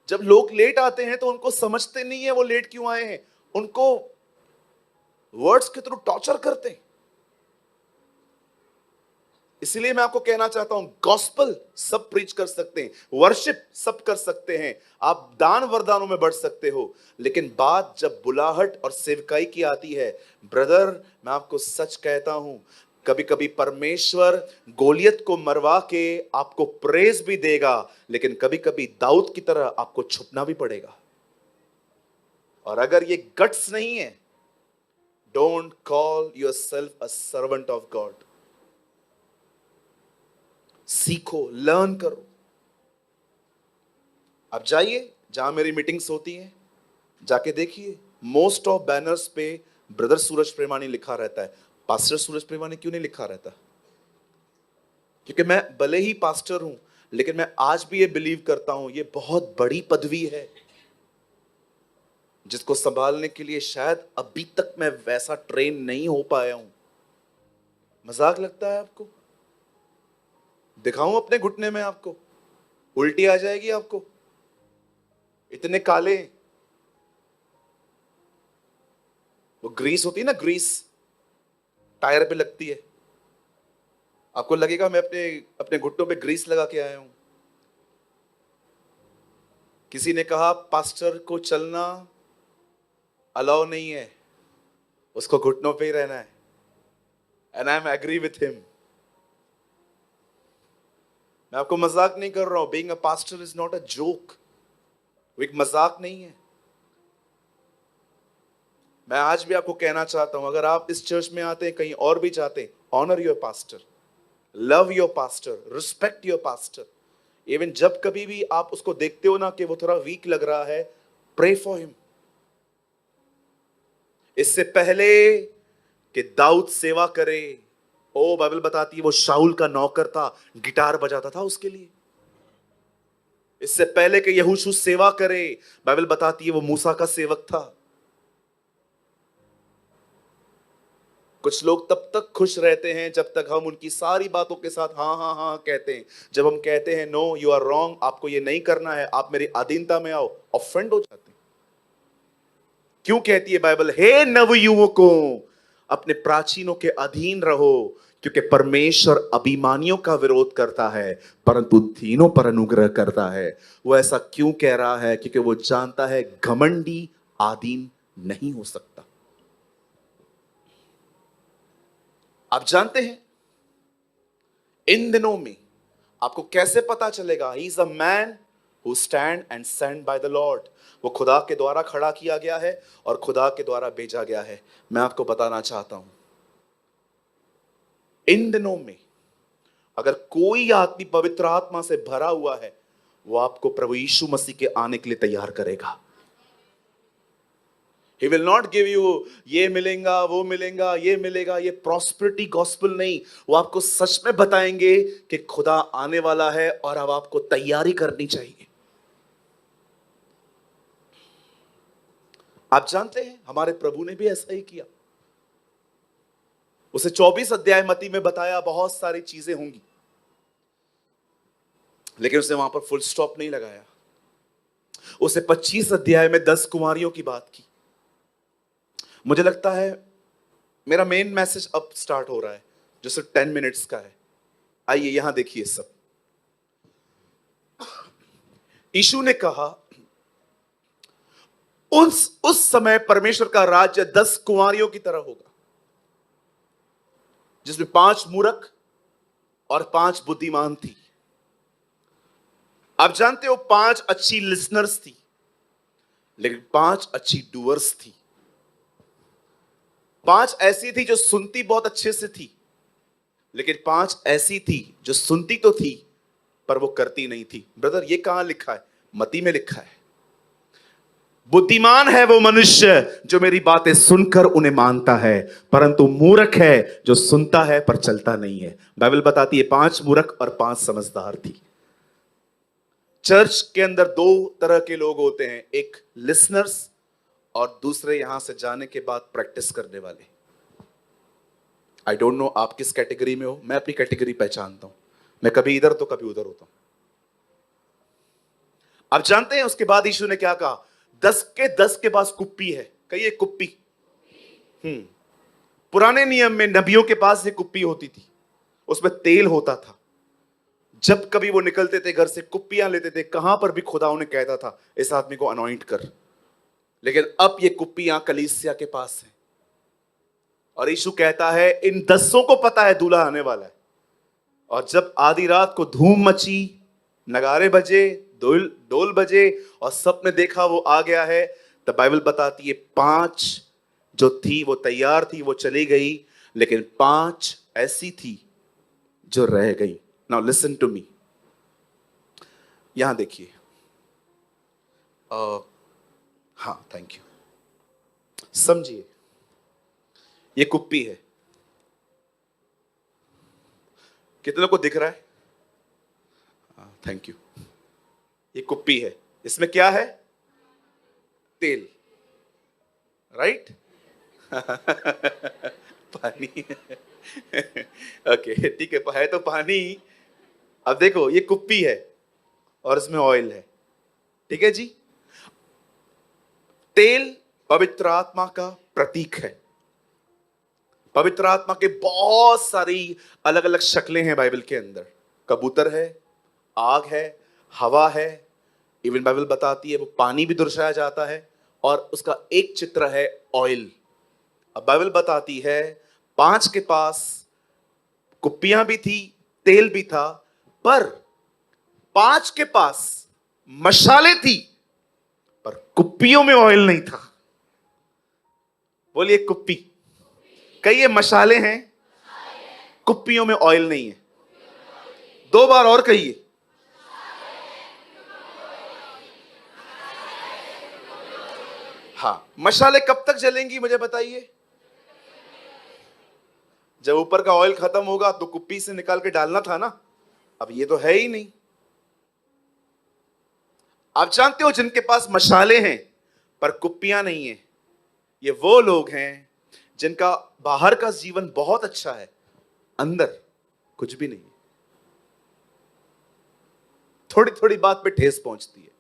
जब लोग लेट आते हैं तो उनको समझते नहीं है वो लेट क्यों आए हैं, उनको वर्ड्स के थ्रू टॉर्चर करते हैं। इसलिए मैं आपको कहना चाहता हूं, गॉस्पल सब प्रीच कर सकते हैं, वर्शिप सब कर सकते हैं, आप दान वरदानों में बढ़ सकते हो, लेकिन बात जब बुलाहट और सेवकाई की आती है, ब्रदर मैं आपको सच कहता हूं, कभी कभी परमेश्वर गोलियत को मरवा के आपको प्रेज भी देगा, लेकिन कभी कभी दाऊद की तरह आपको छुपना भी पड़ेगा। और अगर ये गट्स नहीं है, don't call your self a servant of God. सीखो, लर्न करो। अब जाइए जहां मेरी मीटिंग्स होती हैं, जाके देखिए, मोस्ट ऑफ बैनर्स पे ब्रदर सूरज प्रेमानी लिखा रहता है। पास्टर सूरज प्रेमानी क्यों नहीं लिखा रहता? क्योंकि मैं भले ही पास्टर हूं, लेकिन मैं आज भी ये बिलीव करता हूं ये बहुत बड़ी पदवी है, जिसको संभालने के लिए शायद अभी तक मैं वैसा ट्रेन नहीं हो पाया हूं। मजाक लगता है आपको? दिखाऊं अपने घुटने में आपको? उल्टी आ जाएगी आपको, इतने काले। वो ग्रीस होती है ना, ग्रीस टायर पे लगती है, आपको लगेगा मैं अपने अपने घुटनों पे ग्रीस लगा के आया हूं। किसी ने कहा पास्टर को चलना अलाउ नहीं है, उसको घुटनों पे ही रहना है। And I am agree with him. मैं आपको मजाक नहीं कर रहा हूं। Being a pastor is not a joke, वो एक मजाक नहीं है। मैं आज भी आपको कहना चाहता हूं, अगर आप इस चर्च में आते हैं, कहीं और भी जाते हैं, honour your pastor, love your pastor, respect your pastor. Even जब कभी भी आप उसको देखते हो ना कि वो थोड़ा वीक लग रहा है, प्रे फॉर हिम। इससे पहले कि दाऊद सेवा करे, ओ बाइबल बताती है वो शाऊल का नौकर था, गिटार बजाता था उसके लिए। इससे पहले कि यहोशू सेवा करे, बाइबल बताती है वो मूसा का सेवक था। कुछ लोग तब तक खुश रहते हैं जब तक हम उनकी सारी बातों के साथ हाँ हाँ हाँ कहते हैं। जब हम कहते हैं नो यू आर रॉन्ग, आपको ये नहीं करना है, आप मेरी अधीनता में आओ, ऑफेंड हो जाते हैं। क्यों कहती है बाइबल, हे नवयुवकों अपने प्राचीनों के अधीन रहो, क्योंकि परमेश्वर अभिमानियों का विरोध करता है परंतु दीनों पर अनुग्रह करता है। वो ऐसा क्यों कह रहा है? क्योंकि वो जानता है घमंडी आधीन नहीं हो सकता। आप जानते हैं इन दिनों में आपको कैसे पता चलेगा? He is a man who stand and send by the Lord. वो खुदा के द्वारा खड़ा किया गया है और खुदा के द्वारा भेजा गया है। मैं आपको बताना चाहता हूं, इन दिनों में अगर कोई आदमी पवित्र आत्मा से भरा हुआ है, वो आपको प्रभु यीशु मसीह के आने के लिए तैयार करेगा। He will not give you ये मिलेगा, वो मिलेगा, ये मिलेगा, ये प्रॉस्पेरिटी गॉस्पेल नहीं। वो आपको सच में बताएंगे कि खुदा आने वाला है और अब आपको तैयारी करनी चाहिए। आप जानते हैं हमारे प्रभु ने भी ऐसा ही किया। उसे 24 अध्याय मत्ती में बताया बहुत सारी चीजें होंगी, लेकिन उसने वहां पर फुल स्टॉप नहीं लगाया। उसे 25 अध्याय में 10 कुमारियों की बात की। मुझे लगता है मेरा मेन मैसेज अब स्टार्ट हो रहा है, जो सिर्फ 10 मिनट्स का है। आइए यहां देखिए सब। यीशु ने कहा उस समय परमेश्वर का राज्य 10 कुंवारियों की तरह होगा, जिसमें 5 मूर्ख और 5 बुद्धिमान थी। आप जानते हो 5 अच्छी लिसनर्स थी, लेकिन 5 अच्छी डूअर्स थी। 5 ऐसी थी जो सुनती बहुत अच्छे से थी, लेकिन 5 ऐसी थी जो सुनती तो थी पर वो करती नहीं थी। ब्रदर ये कहां लिखा है? मत्ती में लिखा है। बुद्धिमान है वो मनुष्य जो मेरी बातें सुनकर उन्हें मानता है, परंतु मूर्ख है जो सुनता है पर चलता नहीं है। बाइबल बताती है 5 मूर्ख और 5 समझदार थी। चर्च के अंदर 2 तरह के लोग होते हैं, एक लिसनर्स और दूसरे यहां से जाने के बाद प्रैक्टिस करने वाले। आई डोंट नो आप किस कैटेगरी में हो, मैं अपनी कैटेगरी पहचानता हूं। मैं कभी इधर तो कभी उधर होता हूं। आप जानते हैं उसके बाद यीशु ने क्या कहा? 10 के 10 के पास कुप्पी है। कहिए कुप्पी। पुराने नियम में नबियों के पास एक कुप्पी होती थी, उसमें तेल होता था। जब कभी वो निकलते थे घर से, कुप्पियां लेते थे, कहां पर भी खुदा उन्हें कहता था इस आदमी को अनॉइंट कर। लेकिन अब ये कुप्पियां कलीसिया के पास है और यीशु कहता है इन 10 को पता है दूल्हा आने वाला है। और जब आधी रात को धूम मची, नगारे बजे, डोल बजे और सबने देखा वो आ गया है, तो बाइबल बताती है 5 जो थी वो तैयार थी, वो चली गई, लेकिन 5 ऐसी थी जो रह गई। नाउ लिसन टू मी, यहां देखिए। हाँ, थैंक यू। समझिए, ये कुप्पी है। कितने लोग को दिख रहा है? Thank you. ये कुप्पी है, इसमें क्या है? तेल, राइट? पानी। ओके, ठीक है तो पानी। अब देखो, ये कुप्पी है और इसमें ऑयल है, ठीक है जी। तेल पवित्र आत्मा का प्रतीक है। पवित्र आत्मा के बहुत सारी अलग अलग शक्लें हैं बाइबल के अंदर। कबूतर है, आग है, हवा है, इवन बाइबल बताती है वो पानी भी दर्शाया जाता है, और उसका एक चित्र है ऑयल। अब बाइबल बताती है 5 के पास कुप्पियां भी थी, तेल भी था, पर 5 के पास मशाले थी, पर कुप्पियों में ऑयल नहीं था। बोलिए कुप्पी। कई ये मशाले हैं, कुप्पियों में ऑयल नहीं है। 2 बार और कहिए। हाँ, मशाले कब तक जलेंगी मुझे बताइए? जब ऊपर का ऑयल खत्म होगा तो कुप्पी से निकाल के डालना था ना। अब ये तो है ही नहीं। आप जानते हो जिनके पास मशाले हैं पर कुप्पियां नहीं है, ये वो लोग हैं जिनका बाहर का जीवन बहुत अच्छा है, अंदर कुछ भी नहीं है। थोड़ी थोड़ी बात पे ठेस पहुंचती है,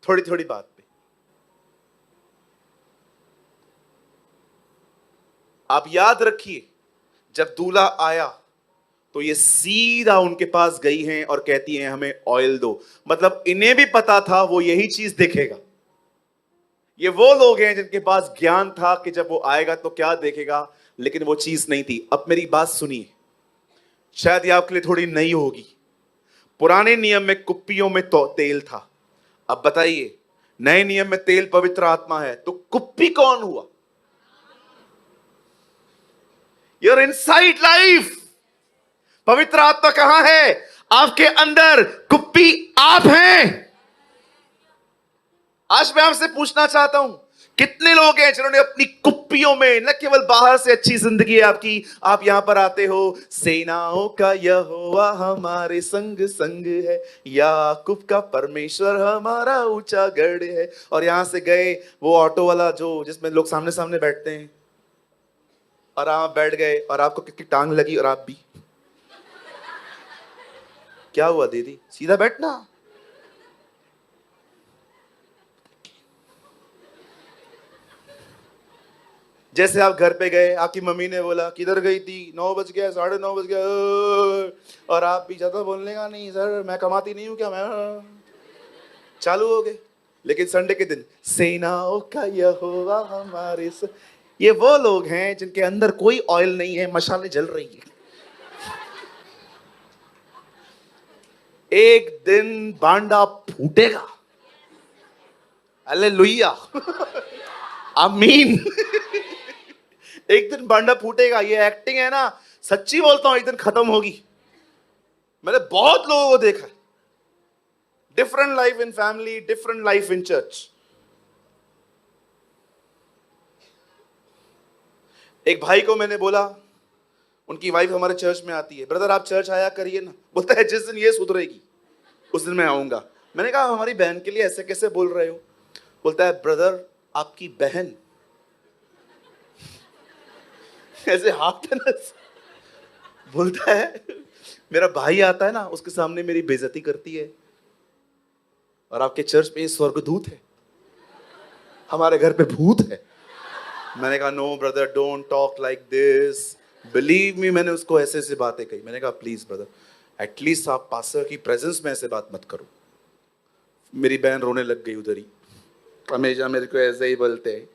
थोड़ी थोड़ी बात पे। आप याद रखिए, जब दूल्हा आया तो ये सीधा उनके पास गई हैं और कहती हैं हमें ऑयल दो। मतलब इन्हें भी पता था वो यही चीज देखेगा। ये वो लोग हैं जिनके पास ज्ञान था कि जब वो आएगा तो क्या देखेगा, लेकिन वो चीज नहीं थी। अब मेरी बात सुनिए, शायद ये आपके लिए थोड़ी नई होगी। पुराने नियम में कुप्पियों में तो तेल था। अब बताइए, नए नियम में तेल पवित्र आत्मा है, तो कुप्पी कौन हुआ? Your inside life. पवित्र आत्मा कहां है? आपके अंदर। कुप्पी आप हैं। आज मैं आपसे पूछना चाहता हूं, कितने लोग हैं जिन्होंने अपनी कुप्पियों में, न केवल बाहर से अच्छी जिंदगी है आपकी, आप यहां पर आते हो, सेनाओं का यहोवा हमारे संग संग है, याकूब का परमेश्वर हमारा ऊंचा गढ़ है, और यहां से गए वो ऑटो वाला जो जिसमें लोग सामने सामने बैठते हैं, और आप बैठ गए और आपको कितनी टांग लगी, और आप भी। क्या हुआ दीदी, सीधा बैठना। जैसे आप घर पे गए, आपकी मम्मी ने बोला किधर गई थी, 9 बज गया, 9:30 बज गया, और आप भी ज्यादा बोलने का नहीं, सर मैं कमाती नहीं हूं क्या, मैं चालू हो गए। लेकिन संडे के दिन सेनाओं का यहोवा हमारे ये वो लोग हैं जिनके अंदर कोई ऑयल नहीं है, मशालें जल रही है। एक दिन बांडा फूटेगा। हालेलुया। आमीन। एक दिन बांडा फूटेगा। ये एक्टिंग है ना, सच्ची बोलता हूं, एक दिन खत्म होगी। मैंने बहुत लोगों को देखा है, different life in family, different life in church. एक भाई को मैंने बोला, उनकी वाइफ हमारे चर्च में आती है, ब्रदर आप चर्च आया करिए ना। बोलता है जिस दिन ये सुधरेगी उस दिन मैं आऊंगा। मैंने कहा हमारी बहन के लिए ऐसे कैसे बोल रहे हो? बोलता है ब्रदर आपकी बहन ऐसे हाथ है ना, बोलता है मेरा भाई आता है ना, उसके सामने मेरी बेइज्जती करती है, और आपके चर्च में स्वर्गदूत है, हमारे घर पे भूत है। मैंने कहा no brother, don't talk like this, believe me. मैंने उसको ऐसे ऐसे बातें कही। मैंने कहा प्लीज ब्रदर, एटलीस्ट आप पास्टर की प्रेजेंस में ऐसे बात मत करो। मेरी बहन रोने लग गई उधर ही, हमेशा मेरे को ऐसे ही बोलते हैं।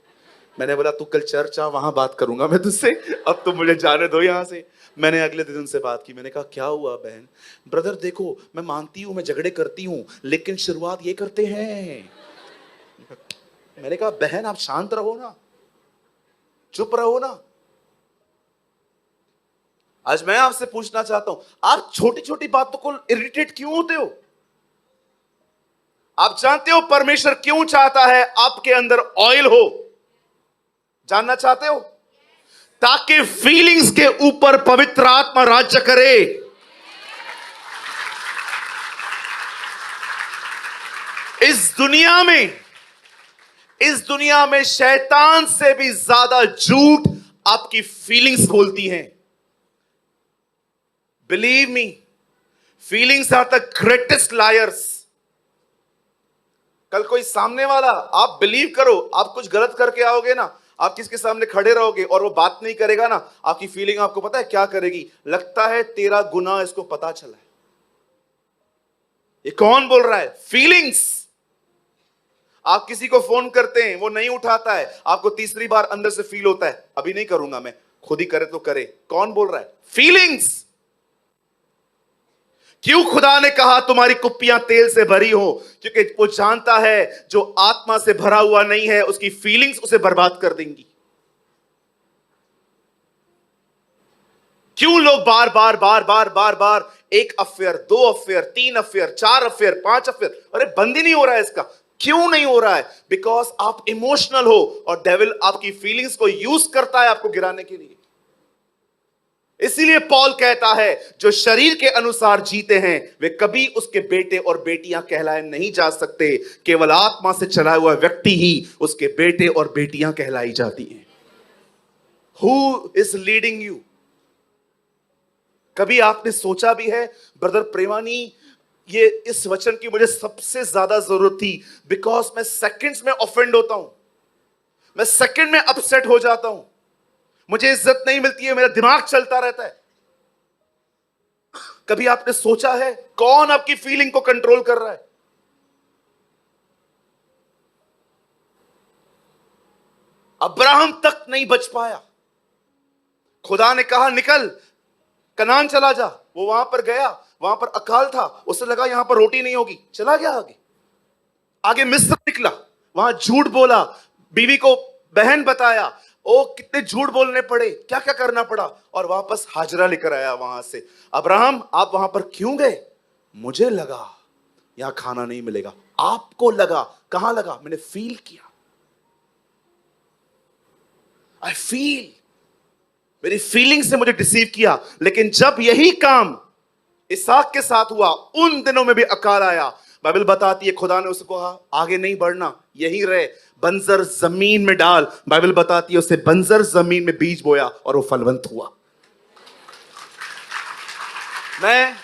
मैंने बोला तू कल चर्च आ, वहां बात करूंगा मैं तुझसे, अब तुम मुझे जाने दो यहां से। मैंने अगले दिन उनसे बात की, मैंने कहा क्या हुआ बहन? ब्रदर देखो मैं मानती हूं मैं झगड़े करती हूं, लेकिन शुरुआत ये करते हैं। मैंने कहा बहन आप शांत रहो ना, चुप रहो ना। आज मैं आपसे पूछना चाहता हूं, आप छोटी छोटी बातों को इरिटेट क्यों होते हो? आप जानते हो परमेश्वर क्यों चाहता है आपके अंदर ऑयल हो? जानना चाहते हो? ताकि फीलिंग्स के ऊपर पवित्र आत्मा राज्य करे। इस दुनिया में शैतान से भी ज्यादा झूठ आपकी फीलिंग्स बोलती हैं। Believe me, feelings are the greatest liars. कल कोई सामने वाला, आप बिलीव करो, आप कुछ गलत करके आओगे ना, आप किसके सामने खड़े रहोगे और वो बात नहीं करेगा ना, आपकी फीलिंग आपको पता है क्या करेगी? लगता है तेरा गुनाह इसको पता चला है। ये कौन बोल रहा है? फीलिंग्स। आप किसी को फोन करते हैं, वो नहीं उठाता है, आपको तीसरी बार अंदर से फील होता है अभी नहीं करूंगा मैं, खुद ही करे तो करे। कौन बोल रहा है? फीलिंग्स। क्यों खुदा ने कहा तुम्हारी कुप्पियां तेल से भरी हो? क्योंकि वो जानता है जो आत्मा से भरा हुआ नहीं है, उसकी फीलिंग्स उसे बर्बाद कर देंगी। क्यों लोग बार बार बार बार बार बार एक अफेयर, दो अफेयर, तीन अफेयर, चार अफेयर, पांच अफेयर, अरे बंद ही नहीं हो रहा है इसका। क्यों नहीं हो रहा है? बिकॉज आप इमोशनल हो और डेविल आपकी फीलिंग्स को यूज करता है आपको गिराने के लिए। इसीलिए पॉल कहता है जो शरीर के अनुसार जीते हैं वे कभी उसके बेटे और बेटियां कहलाए नहीं जा सकते, केवल आत्मा से चला हुआ व्यक्ति ही उसके बेटे और बेटियां कहलाई जाती हैं। Who is leading you? कभी आपने सोचा भी है ब्रदर प्रेमानी, ये इस वचन की मुझे सबसे ज्यादा जरूरत थी, बिकॉज मैं सेकंड्स में ऑफेंड होता हूं, मैं सेकंड में अपसेट हो जाता हूं, मुझे इज्जत नहीं मिलती है, मेरा दिमाग चलता रहता है। कभी आपने सोचा है कौन आपकी फीलिंग को कंट्रोल कर रहा है? अब्राहम तक नहीं बच पाया। खुदा ने कहा निकल कनान चला जा, वो वहां पर गया, वहां पर अकाल था, उसे लगा यहां पर रोटी नहीं होगी, चला गया आगे। आगे मिस्र निकला, वहां झूठ बोला, बीवी को बहन बताया, ओ कितने झूठ बोलने पड़े, क्या क्या करना पड़ा, और वापस हाजरा लेकर आया वहां से। अब्राहम आप वहां पर क्यों गए? मुझे लगा यहां खाना नहीं मिलेगा। आपको लगा? कहां लगा? मैंने फील किया, आई फील, मेरी फीलिंग से मुझे डिसीव किया। लेकिन जब यही काम इसहाक के साथ हुआ, उन दिनों में भी अकाल आया। बाइबल बताती है खुदा ने उसको कहा आगे नहीं बढ़ना, यही रहे, बंजर जमीन में डाल। बाइबल बताती है उसे बंजर जमीन में बीज बोया और वो फलवंत हुआ। मैं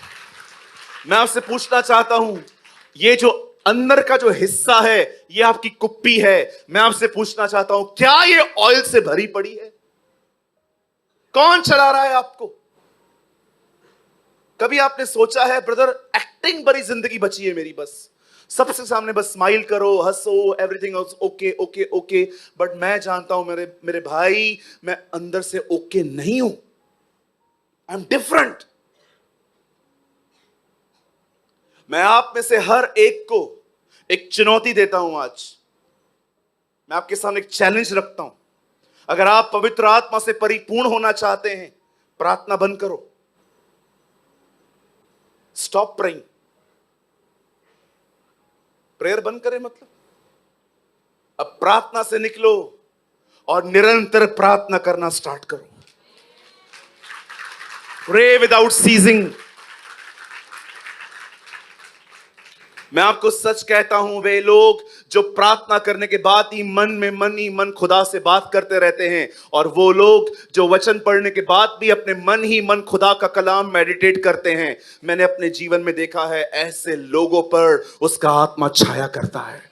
आपसे पूछना चाहता हूं, ये जो अंदर का जो हिस्सा है ये आपकी कुप्पी है, मैं आपसे पूछना चाहता हूं क्या ये ऑयल से भरी पड़ी है? कौन चला रहा है आपको? कभी आपने सोचा है ब्रदर एक्टिंग भरी जिंदगी बची है मेरी, बस सबसे सामने बस स्माइल करो, हंसो, everything okay okay okay, but मैं जानता हूं मेरे भाई, मैं अंदर से ओके नहीं हूं, आई एम डिफरेंट। मैं आप में से हर एक को एक चुनौती देता हूं। आज मैं आपके सामने एक चैलेंज रखता हूं। अगर आप पवित्र आत्मा से परिपूर्ण होना चाहते हैं, प्रार्थना बंद करो, स्टॉप प्रेइंग। प्रेयर बंद करें मतलब अब प्रार्थना से निकलो और निरंतर प्रार्थना करना स्टार्ट करो। Pray without ceasing. मैं आपको सच कहता हूं, वे लोग जो प्रार्थना करने के बाद ही मन खुदा से बात करते रहते हैं, और वो लोग जो वचन पढ़ने के बाद भी अपने मन ही मन खुदा का कलाम मेडिटेट करते हैं, मैंने अपने जीवन में देखा है ऐसे लोगों पर उसका आत्मा छाया करता है।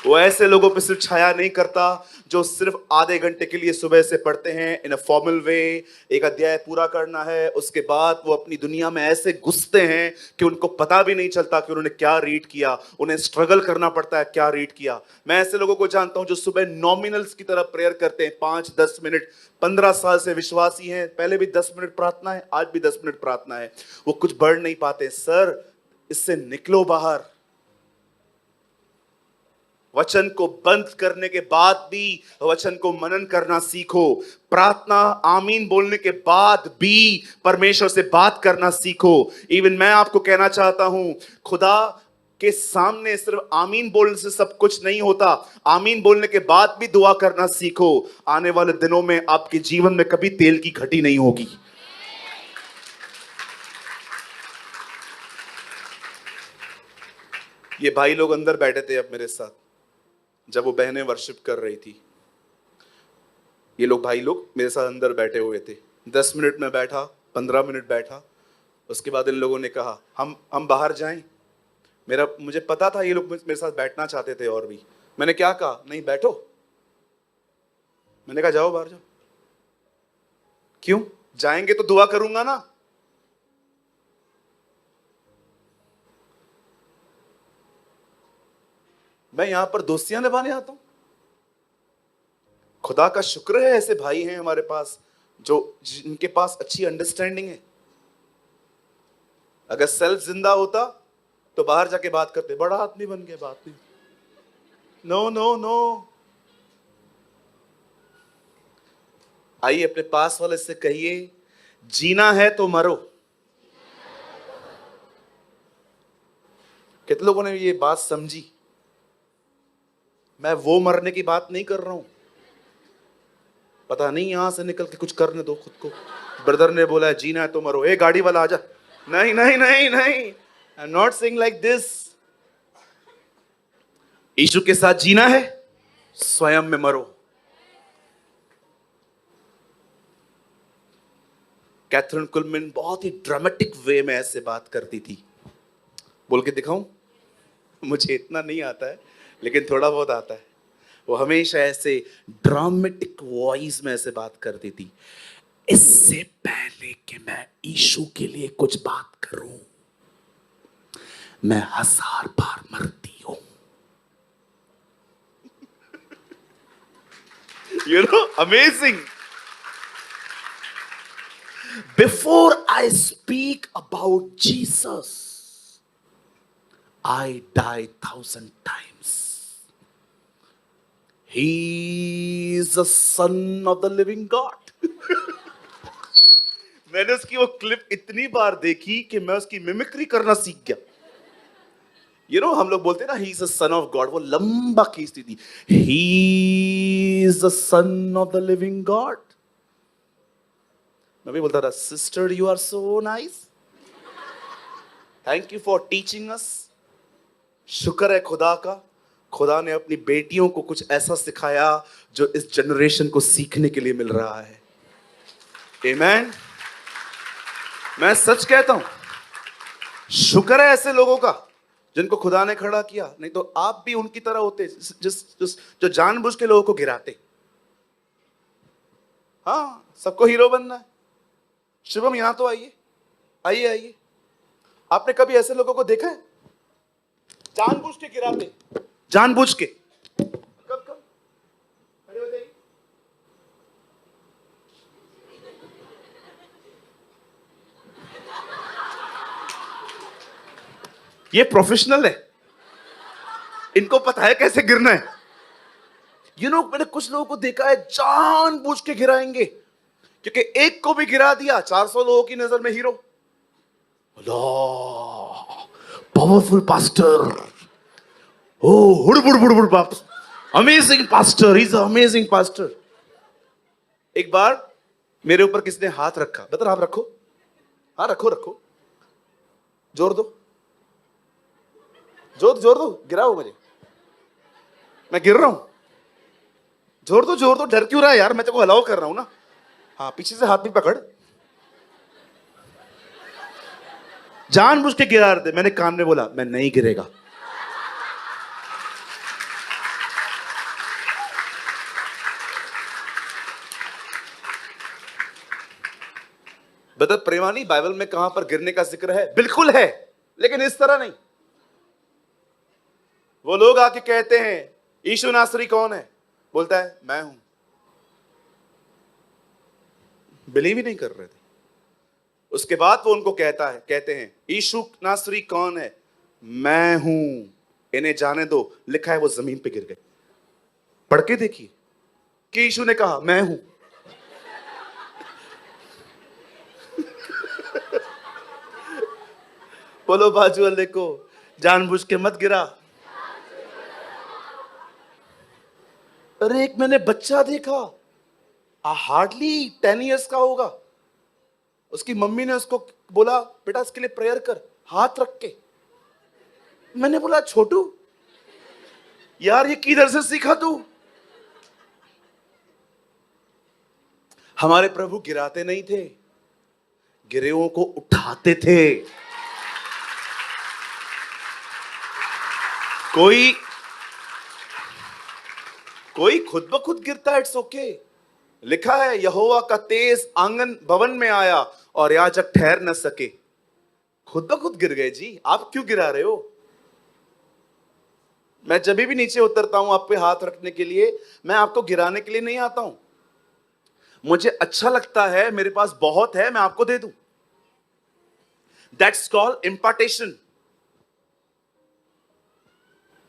वो ऐसे लोगों पर सिर्फ छाया नहीं करता जो सिर्फ आधे घंटे के लिए सुबह से पढ़ते हैं इन अ फॉर्मल वे, एक अध्याय पूरा करना है, उसके बाद वो अपनी दुनिया में ऐसे घुसते हैं कि उनको पता भी नहीं चलता कि उन्होंने क्या रीड किया, उन्हें स्ट्रगल करना पड़ता है क्या रीड किया। मैं ऐसे लोगों को जानता हूं जो सुबह नॉमिनल्स की तरह प्रेयर करते हैं, 5-10 मिनट, 15 साल से विश्वासी हैं, पहले भी 10 मिनट प्रार्थना है, आज भी 10 मिनट प्रार्थना है, वो कुछ बढ़ नहीं पाते। सर इससे निकलो बाहर। वचन को बंद करने के बाद भी वचन को मनन करना सीखो। प्रार्थना आमीन बोलने के बाद भी परमेश्वर से बात करना सीखो। इवन मैं आपको कहना चाहता हूं, खुदा के सामने सिर्फ आमीन बोलने से सब कुछ नहीं होता, आमीन बोलने के बाद भी दुआ करना सीखो। आने वाले दिनों में आपके जीवन में कभी तेल की घटी नहीं होगी। ये भाई लोग अंदर बैठे थे अब मेरे साथ जब वो बहनें वर्शिप कर रही थी। ये लोग भाई लोग मेरे साथ अंदर बैठे हुए थे। 10 मिनट में बैठा, 15 मिनट बैठा, उसके बाद इन लोगों ने कहा हम बाहर जाएं। मुझे पता था ये लोग मेरे साथ बैठना चाहते थे और भी। मैंने क्या कहा, नहीं बैठो। मैंने कहा जाओ बाहर जाओ। क्यों? जाएंगे तो दुआ करूंगा ना। मैं यहां पर दोस्तियां निभाने आता हूं। खुदा का शुक्र है ऐसे भाई हैं हमारे पास जो जिनके पास अच्छी अंडरस्टैंडिंग है। अगर सेल्फ जिंदा होता तो बाहर जाके बात करते, बड़ा आदमी बन गया, बात नहीं। No no no. आइए अपने पास वाले से कहिए, जीना है तो मरो। कितने लोगों ने ये बात समझी? मैं वो मरने की बात नहीं कर रहा हूं। पता नहीं यहां से निकल के कुछ करने दो खुद को। ब्रदर ने बोला जीना है तो मरो, ए गाड़ी वाला आजा। नहीं नहीं नहीं नहीं, I am not saying like this. Yeshu के साथ जीना है, स्वयं में मरो। कैथरीन कुलमैन बहुत ही ड्रामेटिक वे में ऐसे बात करती थी। बोल के दिखाऊं? मुझे इतना नहीं आता है लेकिन थोड़ा बहुत आता है। वो हमेशा ऐसे ड्रामेटिक वॉइस में ऐसे बात करती थी, इससे पहले कि मैं यीशु के लिए कुछ बात करूं, मैं 1000 बार मरती हूं। You know, amazing. Before I speak about Jesus, I die 1,000 times. He is the son of the living God. मैंने उसकी वो क्लिप इतनी बार देखी कि मैं उसकी मिमिक्री करना सीख गया। You know, हम लोग बोलते हैं ना, he is the son of God, वो लंबा खींचती थी, he is the son of the living God. मैं भी बोलता था, sister you are so nice, thank you for teaching us. शुक्र है खुदा का, खुदा ने अपनी बेटियों को कुछ ऐसा सिखाया जो इस जनरेशन को सीखने के लिए मिल रहा है। आमीन। मैं सच कहता हूं, शुक्र है ऐसे लोगों का जिनको खुदा ने खड़ा किया, नहीं तो आप भी उनकी तरह होते जो जानबूझ के लोगों को गिराते। हाँ, सबको हीरो बनना है। शुभम यहां तो आइए आइए आइए। आपने कभी ऐसे लोगों को देखा है जानबूझ के गिराते? जानबूझ के। कब खड़े हो जाइए। ये प्रोफेशनल है, इनको पता है कैसे गिरना है। मैंने कुछ लोगों को देखा है जानबूझ के गिराएंगे, क्योंकि एक को भी गिरा दिया 400 लोगों की नजर में hero. Powerful pastor, amazing pastor, is amazing pastor. एक बार मेरे ऊपर किसने हाथ रखा, बता, आप रखो। हाँ रखो रखो, जोर दो, जोर दो, गिराओ मुझे, मैं गिर रहा हूं। जोर दो, डर क्यों रहा है यार, मैं तेरे को अलाउ कर रहा हूं ना। हाँ, पीछे से हाथ भी पकड़। जानबूझ के गिरा रहे थे, मैंने कान में बोला मैं नहीं गिरेगा। ब्रदर प्रेमानी, बाइबल में कहां पर गिरने का जिक्र है? बिल्कुल है, लेकिन इस तरह नहीं। वो लोग आके कहते हैं यीशु नासरी कौन है? बोलता है मैं हूं। बिलीव ही नहीं कर रहे थे। उसके बाद वो उनको कहते हैं यीशु नासरी कौन है? मैं हूं, इन्हें जाने दो। लिखा है वो जमीन पे गिर गए। पढ़ के देखिए कि यीशु ने कहा मैं हूं। बोलो बाजू वाले को, जानबूझ के मत गिरा। अरे एक मैंने बच्चा देखा, हार्डली 10 इयर्स का होगा। उसकी मम्मी ने उसको बोला बेटा इसके लिए प्रेयर कर, हाथ रख के। मैंने बोला छोटू यार ये किधर से सीखा तू? हमारे प्रभु गिराते नहीं थे, गिरे हुओं को उठाते थे। कोई खुद ब खुद गिरता है, इट्स ओके। लिखा है यहोवा का तेज आंगन भवन में आया और याजक ठहर न सके। खुद ब खुद गिर गए जी, आप क्यों गिरा रहे हो? मैं जब भी नीचे उतरता हूं आप पे हाथ रखने के लिए, मैं आपको गिराने के लिए नहीं आता हूं। मुझे अच्छा लगता है, मेरे पास बहुत है, मैं आपको दे दूं। That's called impartation.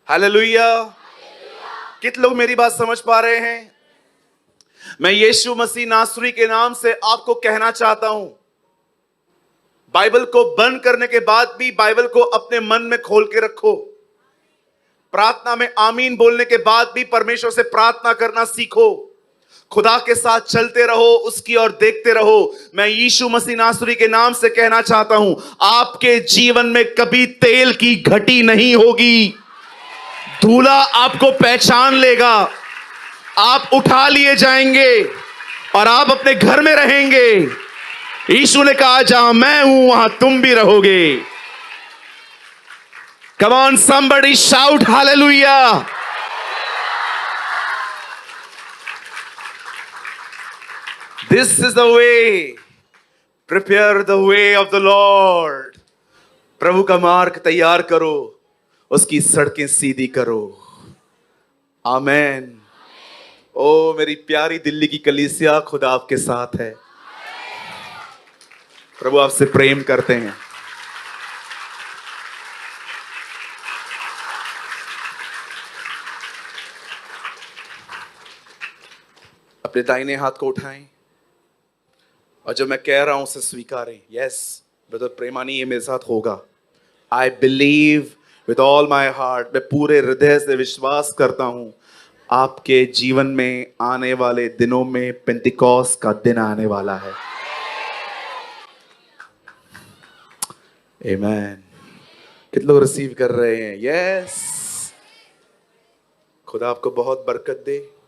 हालेलुया। कितने लोग मेरी बात समझ पा रहे हैं? मैं यीशु मसीह नासरी के नाम से आपको कहना चाहता हूं, बाइबल को बंद करने के बाद भी बाइबल को अपने मन में खोल के रखो। प्रार्थना में आमीन बोलने के बाद भी परमेश्वर से प्रार्थना करना सीखो। खुदा के साथ चलते रहो, उसकी ओर देखते रहो। मैं यीशु मसीह नासरी के नाम से कहना चाहता हूं, आपके जीवन में कभी तेल की घटी नहीं होगी। दूल्हा आपको पहचान लेगा, आप उठा लिए जाएंगे और आप अपने घर में रहेंगे। यीशु ने कहा जहां मैं हूं वहां तुम भी रहोगे। Come on, somebody shout hallelujah. This is the way. Prepare the way of the Lord. प्रभु का मार्ग तैयार करो, उसकी सड़कें सीधी करो। आमेन। ओ मेरी प्यारी दिल्ली की कलीसिया, खुदा आपके साथ है। प्रभु आपसे प्रेम करते हैं। अपने दाहिने हाथ को उठाएं और जो मैं कह रहा हूं उसे स्वीकारें। यस ब्रदर प्रेमानी, ये मेरे साथ होगा। I believe with all my heart, मैं पूरे हृदय से विश्वास करता हूं आपके जीवन में आने वाले दिनों में पेंतिकोस्त का दिन आने वाला है। आमेन। कितने लोग रिसीव कर रहे हैं? यस। खुदा आपको बहुत बरकत दे।